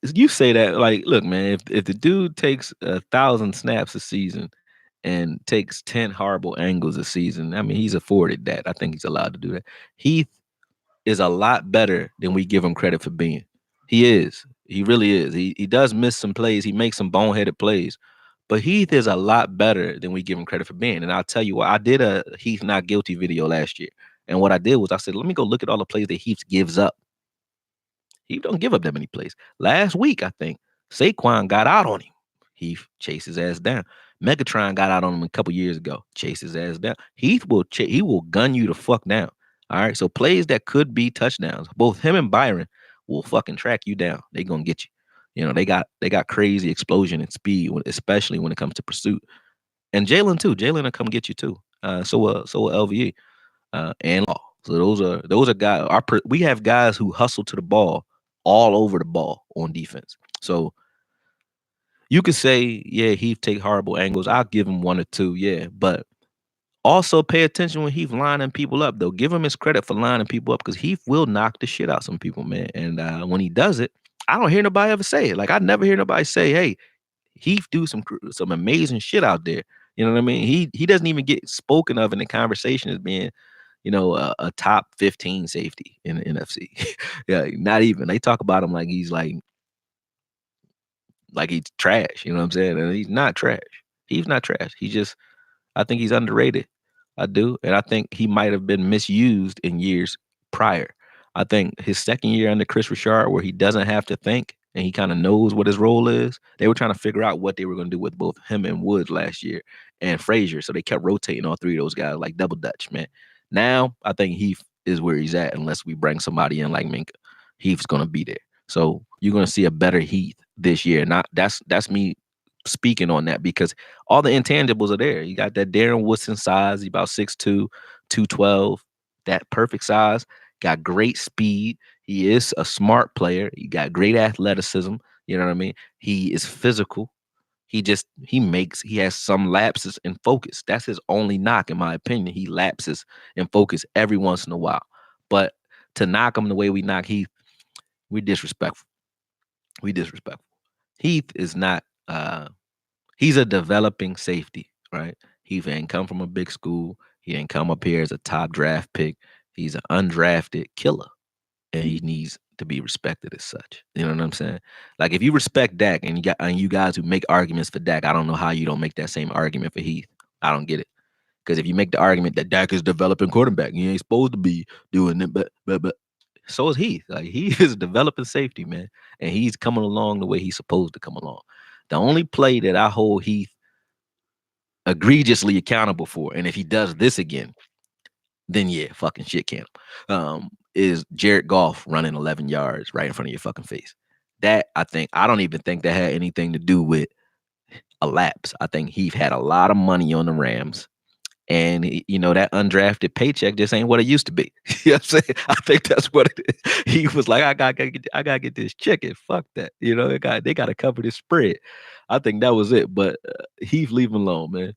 you say that like, look, man, if the dude takes 1,000 snaps a season and takes 10 horrible angles a season, I mean, he's afforded that. I think he's allowed to do that. Heath is a lot better than we give him credit for being. He is. He really is. He does miss some plays. He makes some boneheaded plays. But Heath is a lot better than we give him credit for being. And I'll tell you what, I did a Heath not guilty video last year. And what I did was I said, let me go look at all the plays that Heath gives up. He don't give up that many plays. Last week, I think Saquon got out on him. Heath chased his ass down. Megatron got out on him a couple years ago. Chase his ass down. Heath will gun you the fuck down. All right. So plays that could be touchdowns. Both him and Byron will fucking track you down. They gonna get you. They got crazy explosion and speed, especially when it comes to pursuit. And Jalen too. Jalen will come get you too. So will LVE and Law. So those are guys. We have guys who hustle to the ball all over the ball on defense. So you could say, yeah, Heath take horrible angles. I'll give him one or two, yeah. But also pay attention when Heath lining people up, though. Give him his credit for lining people up because Heath will knock the shit out some people, man. And when he does it, I don't hear nobody ever say it. Like I never hear nobody say, "Hey, Heath do some amazing shit out there." You know what I mean? He doesn't even get spoken of in the conversation as being, a top 15 safety in the NFC. Yeah, not even. They talk about him like he's like he's trash. You know what I'm saying? And he's not trash. He's not trash. I think he's underrated. I do. And I think he might have been misused in years prior. I think his second year under Chris Richard, where he doesn't have to think and he kind of knows what his role is, they were trying to figure out what they were going to do with both him and Woods last year and Frazier. So they kept rotating all three of those guys like double Dutch, man. Now I think Heath is where he's at unless we bring somebody in like Minka. Heath's going to be there. So you're going to see a better Heath this year. Not that's me speaking on that because all the intangibles are there. You got that Darren Woodson size. He's about 6'2", 212. That perfect size. Got great speed. He is a smart player. He got great athleticism. You know what I mean? He is physical. He has some lapses in focus. That's his only knock, in my opinion. He lapses in focus every once in a while. But to knock him the way we knock Heath, we're disrespectful. We disrespectful. Heath is not he's a developing safety, right? He ain't come from a big school. He ain't come up here as a top draft pick. He's an undrafted killer. And he needs to be respected as such. You know what I'm saying? Like if you respect Dak and you guys who make arguments for Dak, I don't know how you don't make that same argument for Heath. I don't get it. Because if you make the argument that Dak is developing quarterback, he ain't supposed to be doing it, but so is Heath. Like he is developing safety, man, and he's coming along the way he's supposed to come along. The only play that I hold Heath egregiously accountable for, and if he does this again, then yeah, fucking shit can him. is Jared Goff running 11 yards right in front of your fucking face. That I don't even think that had anything to do with a lapse. I think Heath had a lot of money on the Rams. And that undrafted paycheck just ain't what it used to be. You know what I'm saying? I think that's what it is. He was like, I gotta get this chicken. Fuck that. They gotta cover this spread. I think that was it. But Heath, leave him alone, man.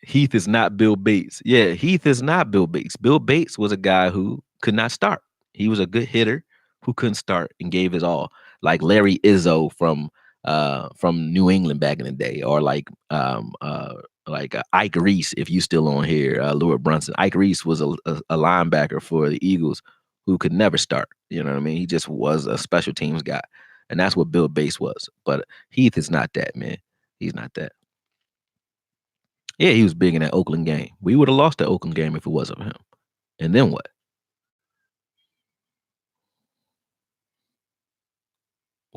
Heath is not Bill Bates. Yeah, Heath is not Bill Bates. Bill Bates was a guy who could not start. He was a good hitter who couldn't start and gave his all. Like Larry Izzo from New England back in the day, or like Ike Reese, if you still on here, Lord Brunson. Ike Reese was a linebacker for the Eagles who could never start. You know what I mean? He just was a special teams guy. And that's what Bill Bates was. But Heath is not that, man. He's not that. Yeah, he was big in that Oakland game. We would have lost that Oakland game if it wasn't for him. And then what?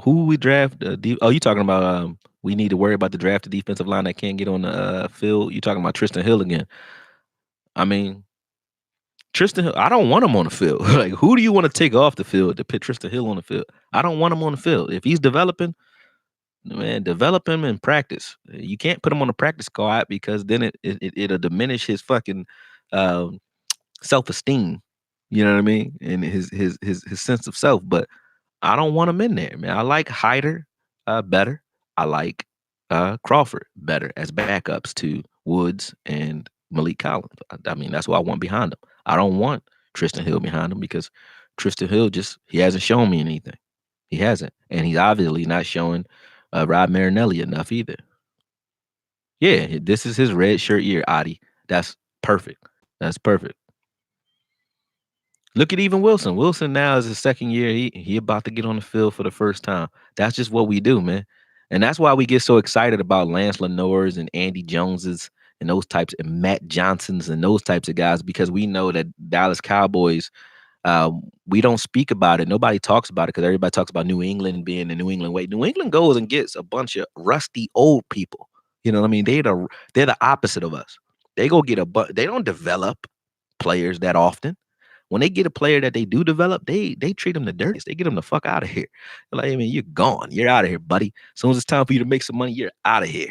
Who we draft? You talking about we need to worry about the drafted defensive line that can't get on the field? You talking about Tristan Hill again? I mean, Tristan Hill, I don't want him on the field. Like, who do you want to take off the field to put Tristan Hill on the field? I don't want him on the field. If he's developing, man, develop him in practice. You can't put him on the practice squad because then it'll diminish his fucking um, self-esteem. You know what I mean? And his sense of self. But I don't want him in there, man. I like Hyder better. I like Crawford better as backups to Woods and Malik Collins. I mean, that's what I want behind him. I don't want Tristan Hill behind him because Tristan Hill he hasn't shown me anything. He hasn't. And he's obviously not showing Rob Marinelli enough either. Yeah, this is his red shirt year, Adi. That's perfect. That's perfect. Look at even Wilson. Wilson now is his second year. He about to get on the field for the first time. That's just what we do, man. And that's why we get so excited about Lance Lenore's and Andy Jones's and those types, and Matt Johnson's and those types of guys, because we know that Dallas Cowboys, we don't speak about it. Nobody talks about it because everybody talks about New England being the New England way. New England goes and gets a bunch of rusty old people. You know what I mean? They're the opposite of us. They go get they don't develop players that often. When they get a player that they do develop, they treat them the dirtiest. They get them the fuck out of here. Like, I mean, you're gone. You're out of here, buddy. As soon as it's time for you to make some money, you're out of here.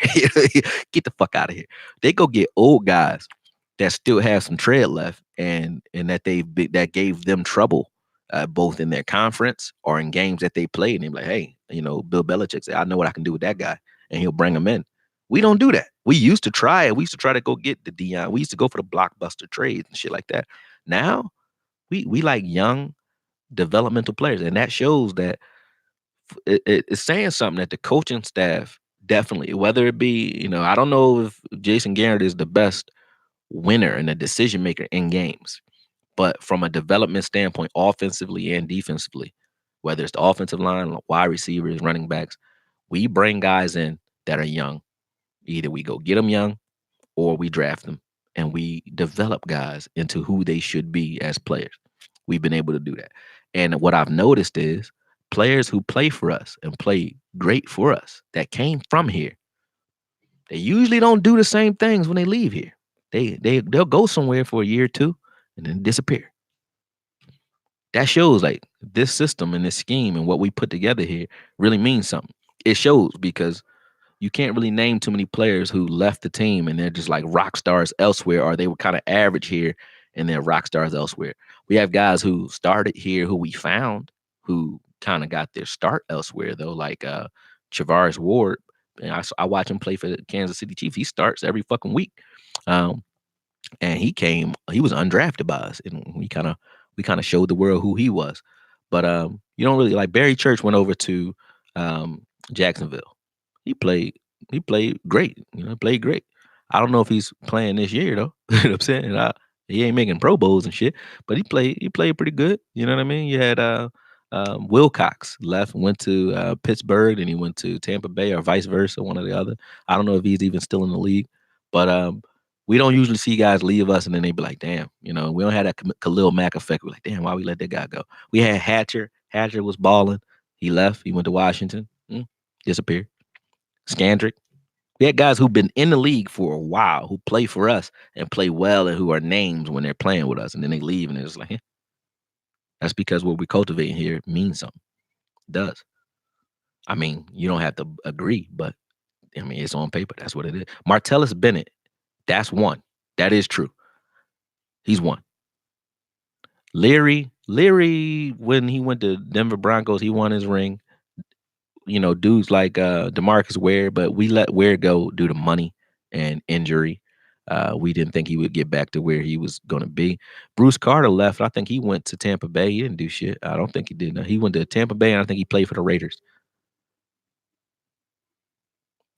Get the fuck out of here. They go get old guys that still have some tread left, and that gave them trouble, both in their conference or in games that they played. And they're like, hey, Bill Belichick said, I know what I can do with that guy, and he'll bring them in. We don't do that. We used to try it. We used to try to go get the Dion. We used to go for the blockbuster trades and shit like that. Now we like young developmental players, and that shows that it's saying something that the coaching staff definitely, whether it be, I don't know if Jason Garrett is the best winner and a decision maker in games, but from a development standpoint, offensively and defensively, whether it's the offensive line, wide receivers, running backs, we bring guys in that are young. Either we go get them young or we draft them, and we develop guys into who they should be as players. We've been able to do that. And what I've noticed is players who play for us and play great for us that came from here, they usually don't do the same things when they leave here. They'll go somewhere for a year or two and then disappear. That shows like this system and this scheme and what we put together here really means something. It shows because you can't really name too many players who left the team and they're just like rock stars elsewhere, or they were kind of average here and they're rock stars elsewhere. We have guys who started here who we found who kind of got their start elsewhere, though, like Travaris Ward. And I watch him play for the Kansas City Chiefs. He starts every fucking week. And he was undrafted by us, and we kind of showed the world who he was. But you don't really, like, Barry Church went over to Jacksonville. He played great. Played great. I don't know if he's playing this year though. You know what I'm saying? He ain't making Pro Bowls and shit, but he played pretty good. You know what I mean? You had Wilcox went to Pittsburgh, and he went to Tampa Bay, or vice versa, one or the other. I don't know if he's even still in the league, but we don't usually see guys leave us and then they be like, damn, we don't have that Khalil Mack effect. We're like, damn, why we let that guy go? We had Hatcher. Hatcher was balling. He left. He went to Washington. Disappeared. Scandrick. We had guys who've been in the league for a while who play for us and play well and who are names when they're playing with us, and then they leave and it's like, "Eh." That's because what we cultivating here means something. It does. I mean, you don't have to agree, but I mean, it's on paper. That's what it is. Martellus Bennett, that's one. That is true. He's one. Leary, when he went to Denver Broncos, he won his ring. Dudes like DeMarcus Ware, but we let Ware go due to money and injury. We didn't think he would get back to where he was going to be. Bruce Carter left. I think he went to Tampa Bay. He didn't do shit. I don't think he did. No. He went to Tampa Bay, and I think he played for the Raiders.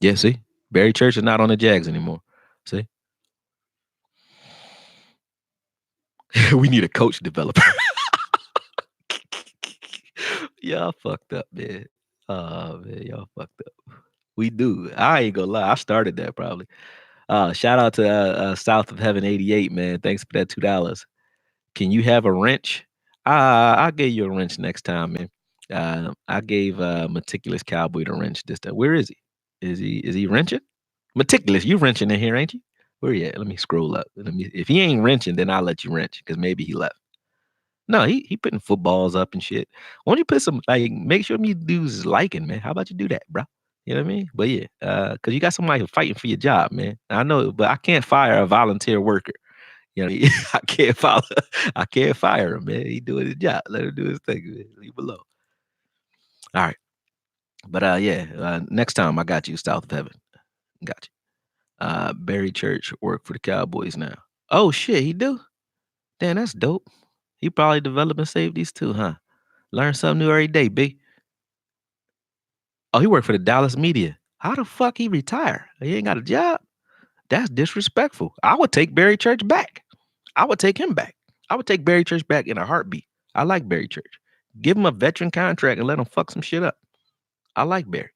Yeah, see? Barry Church is not on the Jags anymore. See? We need a coach developer. Y'all fucked up, man. Oh, man, y'all fucked up. We do. I ain't gonna lie. I started that probably. Shout out to South of Heaven 88, man. Thanks for that $2. Can you have a wrench? I'll give you a wrench next time, man. I gave Meticulous Cowboy the wrench this time. Where is he? Is he wrenching? Meticulous, you wrenching in here, ain't you? Where you at? Let me scroll up. If he ain't wrenching, then I'll let you wrench because maybe he left. No, he putting footballs up and shit. Why don't you put some like make sure me dudes is liking, man? How about you do that, bro? You know what I mean? But yeah, because you got somebody fighting for your job, man. I know, but I can't fire a volunteer worker. You know, I can't follow. I can't fire him, man. He doing his job. Let him do his thing. Man. Leave him alone. All right, but yeah. Next time I got you, South of Heaven. Got you. Barry Church work for the Cowboys now. Oh shit, he do. Damn, that's dope. He probably developing safeties too, huh? Learn something new every day, B. Oh, he worked for the Dallas media. How the fuck he retire? He ain't got a job. That's disrespectful. I would take Barry Church back. I would take him back. I would take Barry Church back in a heartbeat. I like Barry Church. Give him a veteran contract and let him fuck some shit up. I like Barry.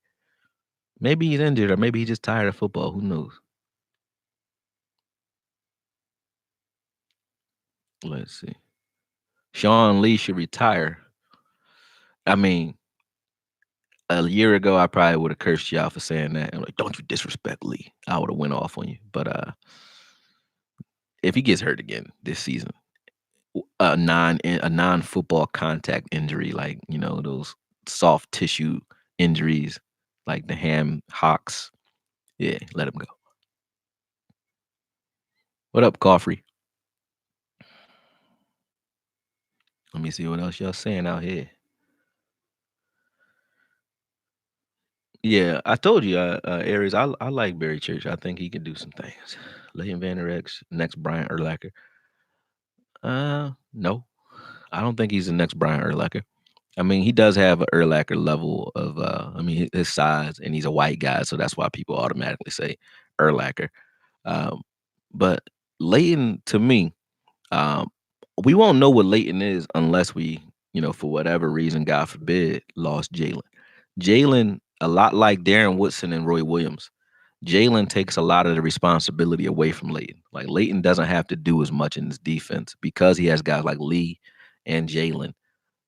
Maybe he's injured or maybe he's just tired of football. Who knows? Let's see. Sean Lee should retire. I mean, a year ago, I probably would have cursed y'all for saying that. I'm like, don't you disrespect Lee. I would have went off on you. But if he gets hurt again this season, a non football contact injury, like those soft tissue injuries, like the ham hocks, yeah, let him go. What up, Coffrey? Let me see what else y'all saying out here. Yeah, I told you, Aries. I like Barry Church. I think he can do some things. Leighton Vander Esch, next Brian Urlacher. No, I don't think he's the next Brian Urlacher. I mean, he does have an Urlacher level of, I mean, his size, and he's a white guy, so that's why people automatically say Urlacher. Um, but Leighton, to me, um, we won't know what Leighton is unless we, for whatever reason, God forbid, lost Jalen. Jalen, a lot like Darren Woodson and Roy Williams, Jalen takes a lot of the responsibility away from Leighton. Like Leighton doesn't have to do as much in his defense because he has guys like Lee and Jalen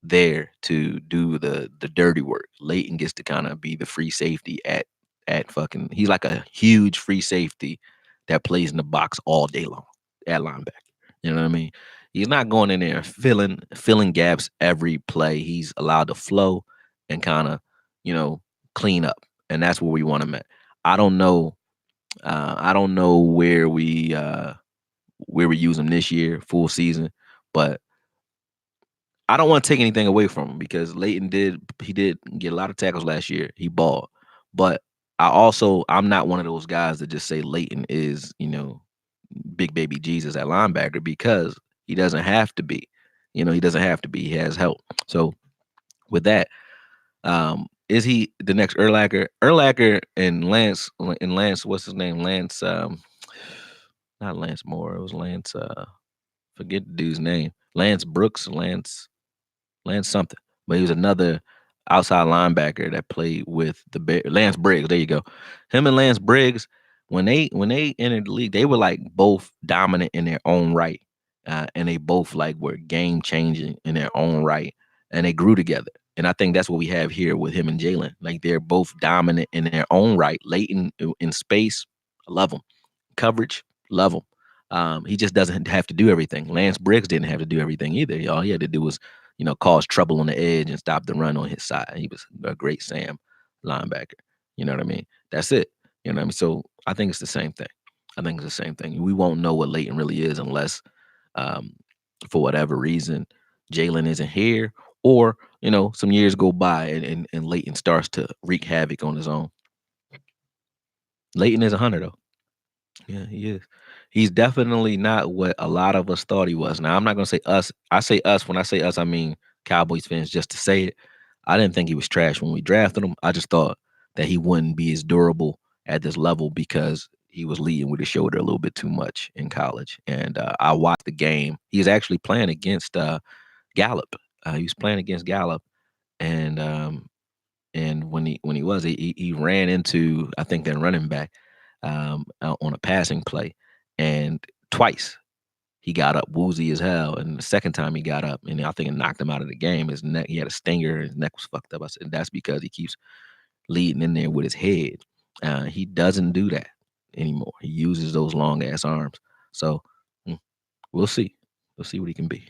there to do the dirty work. Leighton gets to kind of be the free safety at fucking. He's like a huge free safety that plays in the box all day long at linebacker. You know what I mean? He's not going in there and filling gaps every play. He's allowed to flow and kind of clean up, and that's where we want him at. I don't know. I don't know where we use him this year, full season, but I don't want to take anything away from him because Leighton did get a lot of tackles last year. He balled. But I'm not one of those guys that just say Leighton is, big baby Jesus at linebacker because he doesn't have to be. He doesn't have to be. He has help. So with that, is he the next Urlacher? Urlacher and Lance, what's his name? Lance, not Lance Moore. It was Lance, forget the dude's name. Lance Brooks, Lance something, but he was another outside linebacker that played with the Lance Briggs. There you go. Him and Lance Briggs, when they entered the league, they were like both dominant in their own right, and they both like were game changing in their own right, and they grew together. And I think that's what we have here with him and Jalen. Like they're both dominant in their own right. Leighton in space, I love him. Coverage, love him. He just doesn't have to do everything. Lance Briggs didn't have to do everything either. All he had to do was, cause trouble on the edge and stop the run on his side. He was a great Sam linebacker. You know what I mean? That's it. You know what I mean? So I think it's the same thing. I think it's the same thing. We won't know what Leighton really is unless, um, for whatever reason, Jalen isn't here, or some years go by and Leighton starts to wreak havoc on his own. Leighton is a hunter though. Yeah, he is. He's definitely not what a lot of us thought he was. Now, I'm not gonna say us. I say us. When I say us, I mean Cowboys fans. Just to say it, I didn't think he was trash when we drafted him. I just thought that he wouldn't be as durable at this level because he was leading with his shoulder a little bit too much in college. And I watched the game. He was actually playing against Gallup. He was playing against Gallup, and when he was, he ran into, I think, their running back on a passing play, and twice he got up woozy as hell, and the second time he got up, and I think it knocked him out of the game. His neck, he had a stinger, his neck was fucked up. I said that's because he keeps leading in there with his head. He doesn't do that anymore. He uses those long ass arms. So mm, we'll see. We'll see what he can be.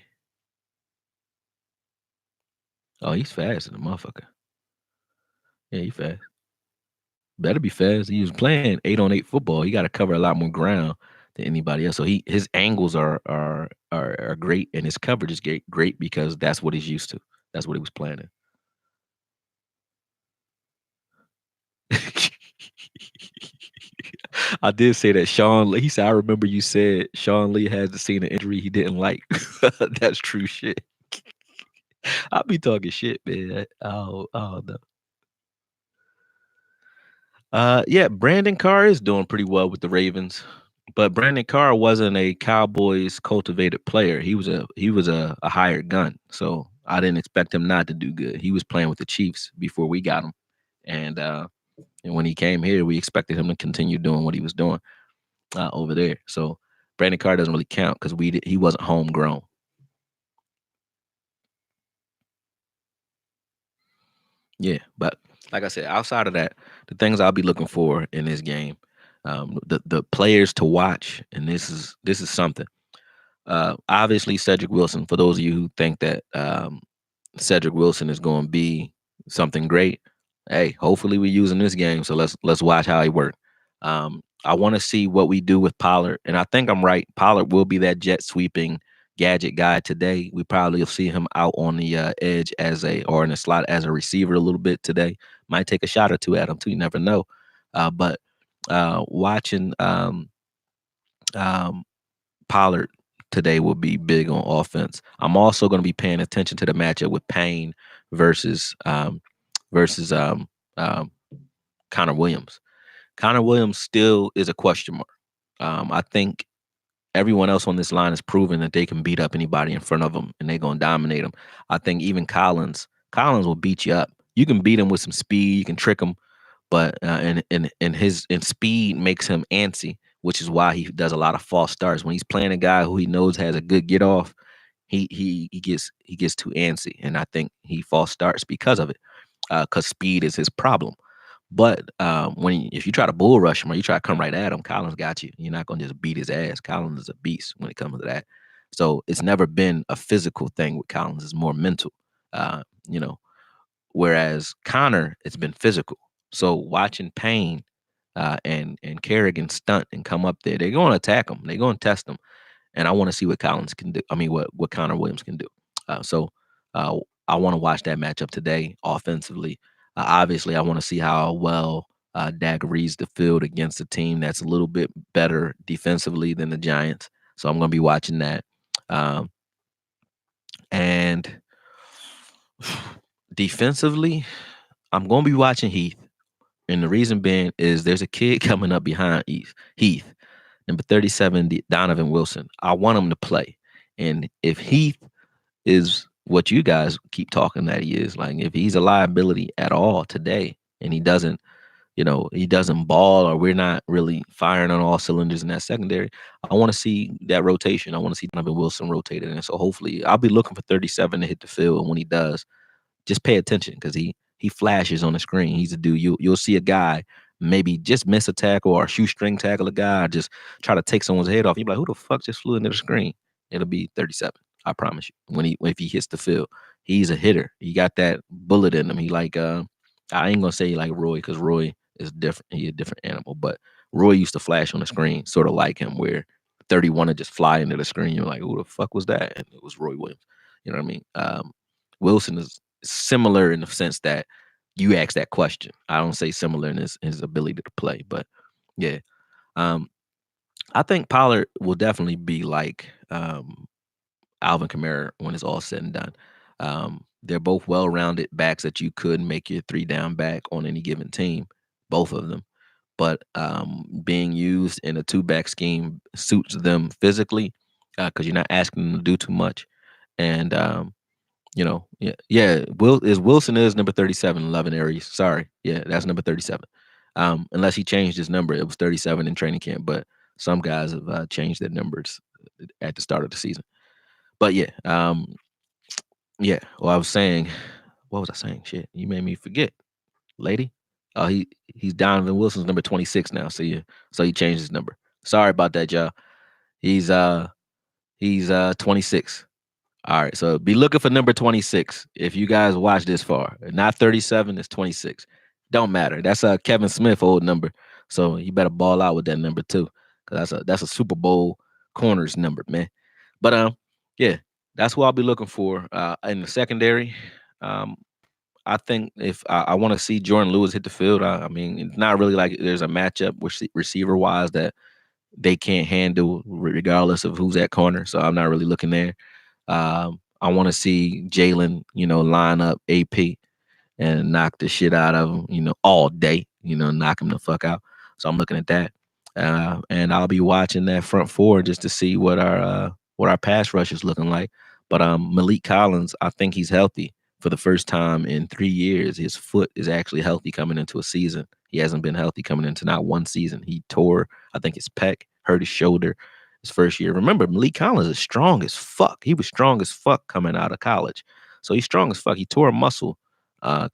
Oh, he's fast as a motherfucker. Yeah, he fast. Better be fast. He was playing 8-on-8 football. He got to cover a lot more ground than anybody else. So his angles are great, and his coverage is great because that's what he's used to. That's what he was playing in. I did say that Sean Lee. He said, "I remember you said Sean Lee has seen an injury he didn't like." That's true shit. I be talking shit, man. Oh no. Yeah, Brandon Carr is doing pretty well with the Ravens, but Brandon Carr wasn't a Cowboys cultivated player. He was a hired gun, so I didn't expect him not to do good. He was playing with the Chiefs before we got him, and when he came here, we expected him to continue doing what he was doing over there. So Brandon Carr doesn't really count because he wasn't homegrown. Yeah, but like I said, outside of that, the things I'll be looking for in this game, the players to watch, and this is something. Obviously, Cedric Wilson. For those of you who think that Cedric Wilson is going to be something great, hey, hopefully we use in this game. So let's watch how he works. I want to see what we do with Pollard, and I think I'm right. Pollard will be that jet sweeping gadget guy today. We probably will see him out on the edge or in the slot as a receiver a little bit today. Might take a shot or two at him too. You never know. But watching um, Pollard today will be big on offense. I'm also going to be paying attention to the matchup with Payne versus versus Connor Williams. Connor Williams still is a question mark. I think everyone else on this line has proven that they can beat up anybody in front of them, and they're going to dominate them. I think even Collins will beat you up. You can beat him with some speed, you can trick him, but and speed makes him antsy, which is why he does a lot of false starts. When he's playing a guy who he knows has a good get off, he gets too antsy, and I think he false starts because of it, because speed is his problem. But if you try to bull rush him or you try to come right at him, Collins got you. You're not gonna just beat his ass. Collins is a beast when it comes to that. So it's never been a physical thing with Collins. It's more mental. Uh, you know, whereas Connor, it's been physical. So watching Payne and Kerrigan stunt and come up there, they're going to attack him. They're going to test him, and I want to see what Collins can do. I mean, what Connor Williams can do. So uh, I want to watch that matchup today offensively. Obviously, I want to see how well Dak reads the field against a team that's a little bit better defensively than the Giants. So I'm going to be watching that. Um, and defensively, I'm going to be watching Heath. And the reason being is there's a kid coming up behind Heath, number 37, Donovan Wilson. I want him to play. And if Heath is what you guys keep talking that he is, like if he's a liability at all today and he doesn't ball, or we're not really firing on all cylinders in that secondary, I want to see that rotation. I want to see Donovan Wilson rotated. And so hopefully I'll be looking for 37 to hit the field. And when he does, just pay attention because he flashes on the screen. He's a dude. You'll see a guy maybe just miss a tackle or a shoestring tackle a guy, or just try to take someone's head off. You're like, who the fuck just flew into the screen? It'll be 37. I promise you. If he hits the field, he's a hitter. He got that bullet in him. He like I ain't gonna say like Roy because Roy is different. He a different animal, but Roy used to flash on the screen, sort of like him, where 31 to just fly into the screen. You're like, who the fuck was that? And it was Roy Williams. You know what I mean? Wilson is similar in the sense that you ask that question. I don't say similar in his ability to play, but yeah. Um, I think Pollard will definitely be like Alvin Kamara when it's all said and done. They're both well-rounded backs that you could make your three-down back on any given team, both of them. But being used in a two-back scheme suits them physically because you're not asking them to do too much. And yeah. Wilson is number 37, Lovin Aries. Sorry, yeah, that's number 37. Unless he changed his number, it was 37 in training camp. But some guys have changed their numbers at the start of the season. But yeah. Well, I was saying, what was I saying? Shit, you made me forget, lady. Oh, he's Donovan Wilson's number 26 now. So he changed his number. Sorry about that, y'all. He's 26. All right, so be looking for number 26 if you guys watch this far. Not 37, it's 26. Don't matter. That's a Kevin Smith old number. So you better ball out with that number too. Cause that's a Super Bowl corners number, man. But yeah, that's what I'll be looking for. In the secondary. Um, I think if I want to see Jordan Lewis hit the field, I mean, it's not really like there's a matchup receiver wise that they can't handle regardless of who's at corner. So I'm not really looking there. I want to see Jalen, line up AP and knock the shit out of him, all day, knock him the fuck out. So I'm looking at that. And I'll be watching that front four just to see what our pass rush is looking like. But Malik Collins, I think he's healthy for the first time in 3 years. His foot is actually healthy coming into a season. He hasn't been healthy coming into not one season. He tore, I think, his pec, hurt his shoulder his first year. Remember, Malik Collins is strong as fuck. He was strong as fuck coming out of college. So he's strong as fuck. He tore a muscle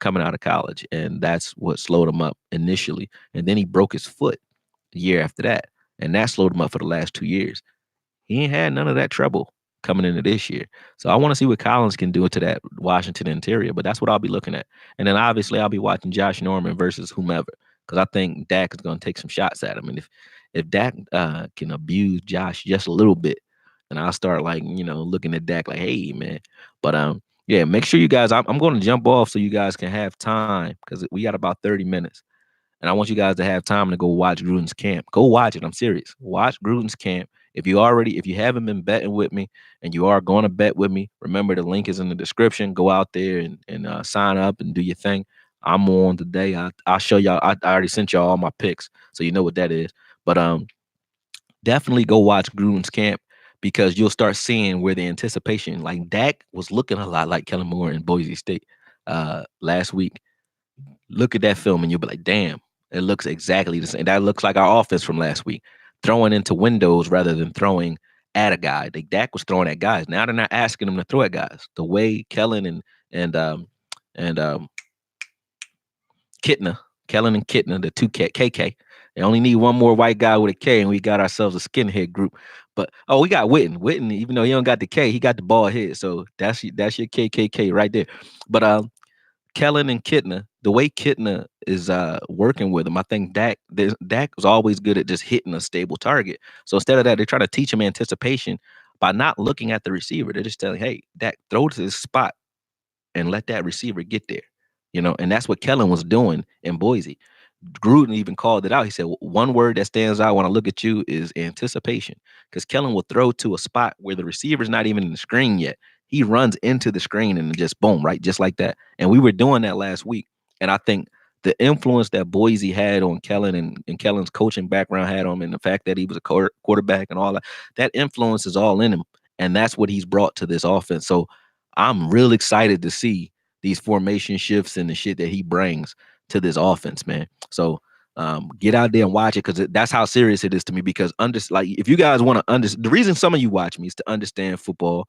coming out of college, and that's what slowed him up initially. And then he broke his foot the year after that, and that slowed him up for the last 2 years. He ain't had none of that trouble coming into this year. So I want to see what Collins can do to that Washington interior, but that's what I'll be looking at. And then obviously I'll be watching Josh Norman versus whomever, because I think Dak is going to take some shots at him. And if Dak can abuse Josh just a little bit, then I'll start looking at Dak like, hey man. But yeah, make sure you guys. I'm going to jump off so you guys can have time because we got about 30 minutes. And I want you guys to have time to go watch Gruden's camp. Go watch it. I'm serious. Watch Gruden's camp. If you haven't been betting with me and you are going to bet with me, remember the link is in the description. Go out there and sign up and do your thing. I'm on today. I'll show y'all. I already sent y'all all my picks, so you know what that is. But definitely go watch Gruden's camp because you'll start seeing where the anticipation, like Dak was looking a lot like Kellen Moore in Boise State last week. Look at that film and you'll be like, damn, it looks exactly the same. That looks like our offense from last week, throwing into windows rather than throwing at a guy. Dak was throwing at guys. Now they're not asking them to throw at guys. The way Kellen and Kitna, Kellen and Kitna, the two KK. They only need one more white guy with a K, and we got ourselves a skinhead group. But we got Witten. Witten, even though he don't got the K, he got the bald head. So that's your KKK right there. But Kellen and Kitna, the way Kitna is working with him, I think Dak was always good at just hitting a stable target. So instead of that, they try to teach him anticipation by not looking at the receiver. They're just telling, hey, Dak, throw to this spot and let that receiver get there. And that's what Kellen was doing in Boise. Gruden even called it out. He said, one word that stands out when I look at you is anticipation. Because Kellen will throw to a spot where the receiver's not even in the screen yet. He runs into the screen and just boom, right? Just like that. And we were doing that last week. And I think the influence that Boise had on Kellen and Kellen's coaching background had on him, and the fact that he was a quarterback and all that influence is all in him. And that's what he's brought to this offense. So I'm real excited to see these formation shifts and the shit that he brings to this offense, man. So get out there and watch it because that's how serious it is to me. Because if you guys want to understand, the reason some of you watch me is to understand football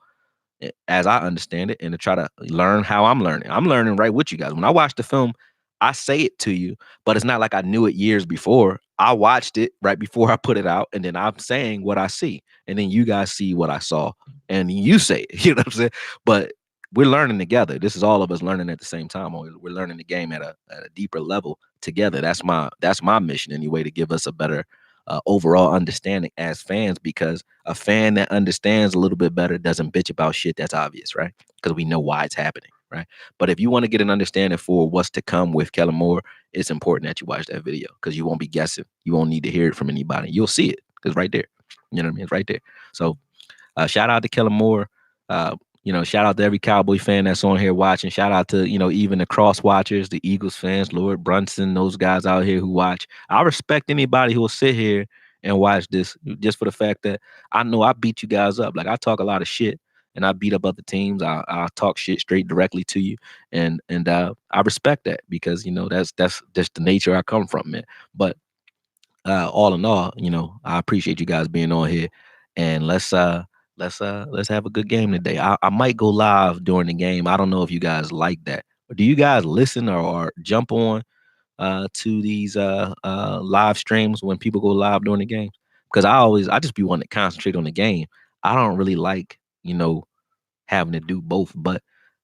as I understand it, and to try to learn how I'm learning. I'm learning right with you guys. When I watch the film, I say it to you, but it's not like I knew it years before. I watched it right before I put it out, and then I'm saying what I see, and then you guys see what I saw, and you say it. You know what I'm saying? But we're learning together. This is all of us learning at the same time. We're learning the game at a deeper level together. That's my mission anyway, to give us a better overall understanding as fans, because a fan that understands a little bit better doesn't bitch about shit that's obvious, right? Because we know why it's happening, right? But if you want to get an understanding for what's to come with Kellen Moore, it's important that you watch that video, because you won't be guessing. You won't need to hear it from anybody. You'll see it because right there. You know what I mean? It's right there. So shout out to Kellen Moore. Shout out to every Cowboy fan that's on here watching. Shout out to, even the cross watchers, the Eagles fans, Lord Brunson, those guys out here who watch. I respect anybody who will sit here and watch this just for the fact that I know I beat you guys up. Like, I talk a lot of shit and I beat up other teams. I talk shit straight directly to you. And I respect that, because, that's just the nature I come from, man. But all in all, I appreciate you guys being on here, and let's have a good game today. I might go live during the game. I don't know if you guys like that. Or do you guys listen or jump on to these live streams when people go live during the game? Because I just be wanting to concentrate on the game. I don't really like, having to do both, but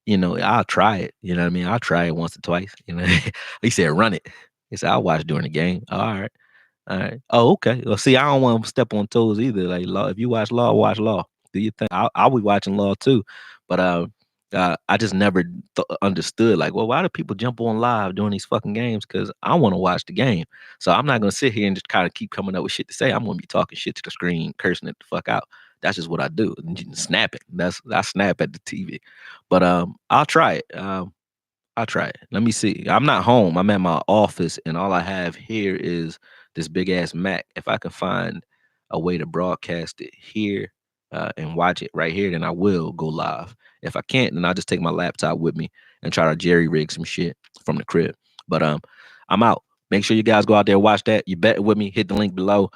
I'll try it. You know what I mean? I'll try it once or twice. He said run it. He said I'll watch during the game. All right. All right. Oh, okay. Well, see, I don't want to step on toes either. Like, Law, if you watch Law. Do you think I'll be watching Law too? But I just never understood, like, well, why do people jump on live during these fucking games? Because I want to watch the game. So I'm not gonna sit here and just kind of keep coming up with shit to say. I'm gonna be talking shit to the screen, cursing it the fuck out. That's just what I do. And snapping. I snap at the TV. But I'll try it. I'll try it. Let me see. I'm not home. I'm at my office, and all I have here is this big ass Mac. If I can find a way to broadcast it here and watch it right here, then I will go live. If I can't, then I'll just take my laptop with me and try to jerry rig some shit from the crib. But I'm out. Make sure you guys go out there and watch that. You bet with me. Hit the link below.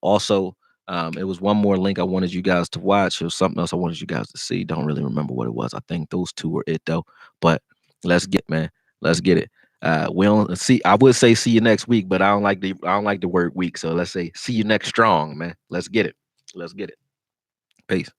Also, it was one more link I wanted you guys to watch. It was something else I wanted you guys to see. Don't really remember what it was. I think those two were it though. But let's get, man. Let's get it. We don't see. I would say see you next week, but I don't like the word week. So let's say see you next strong, man. Let's get it. Let's get it. Peace.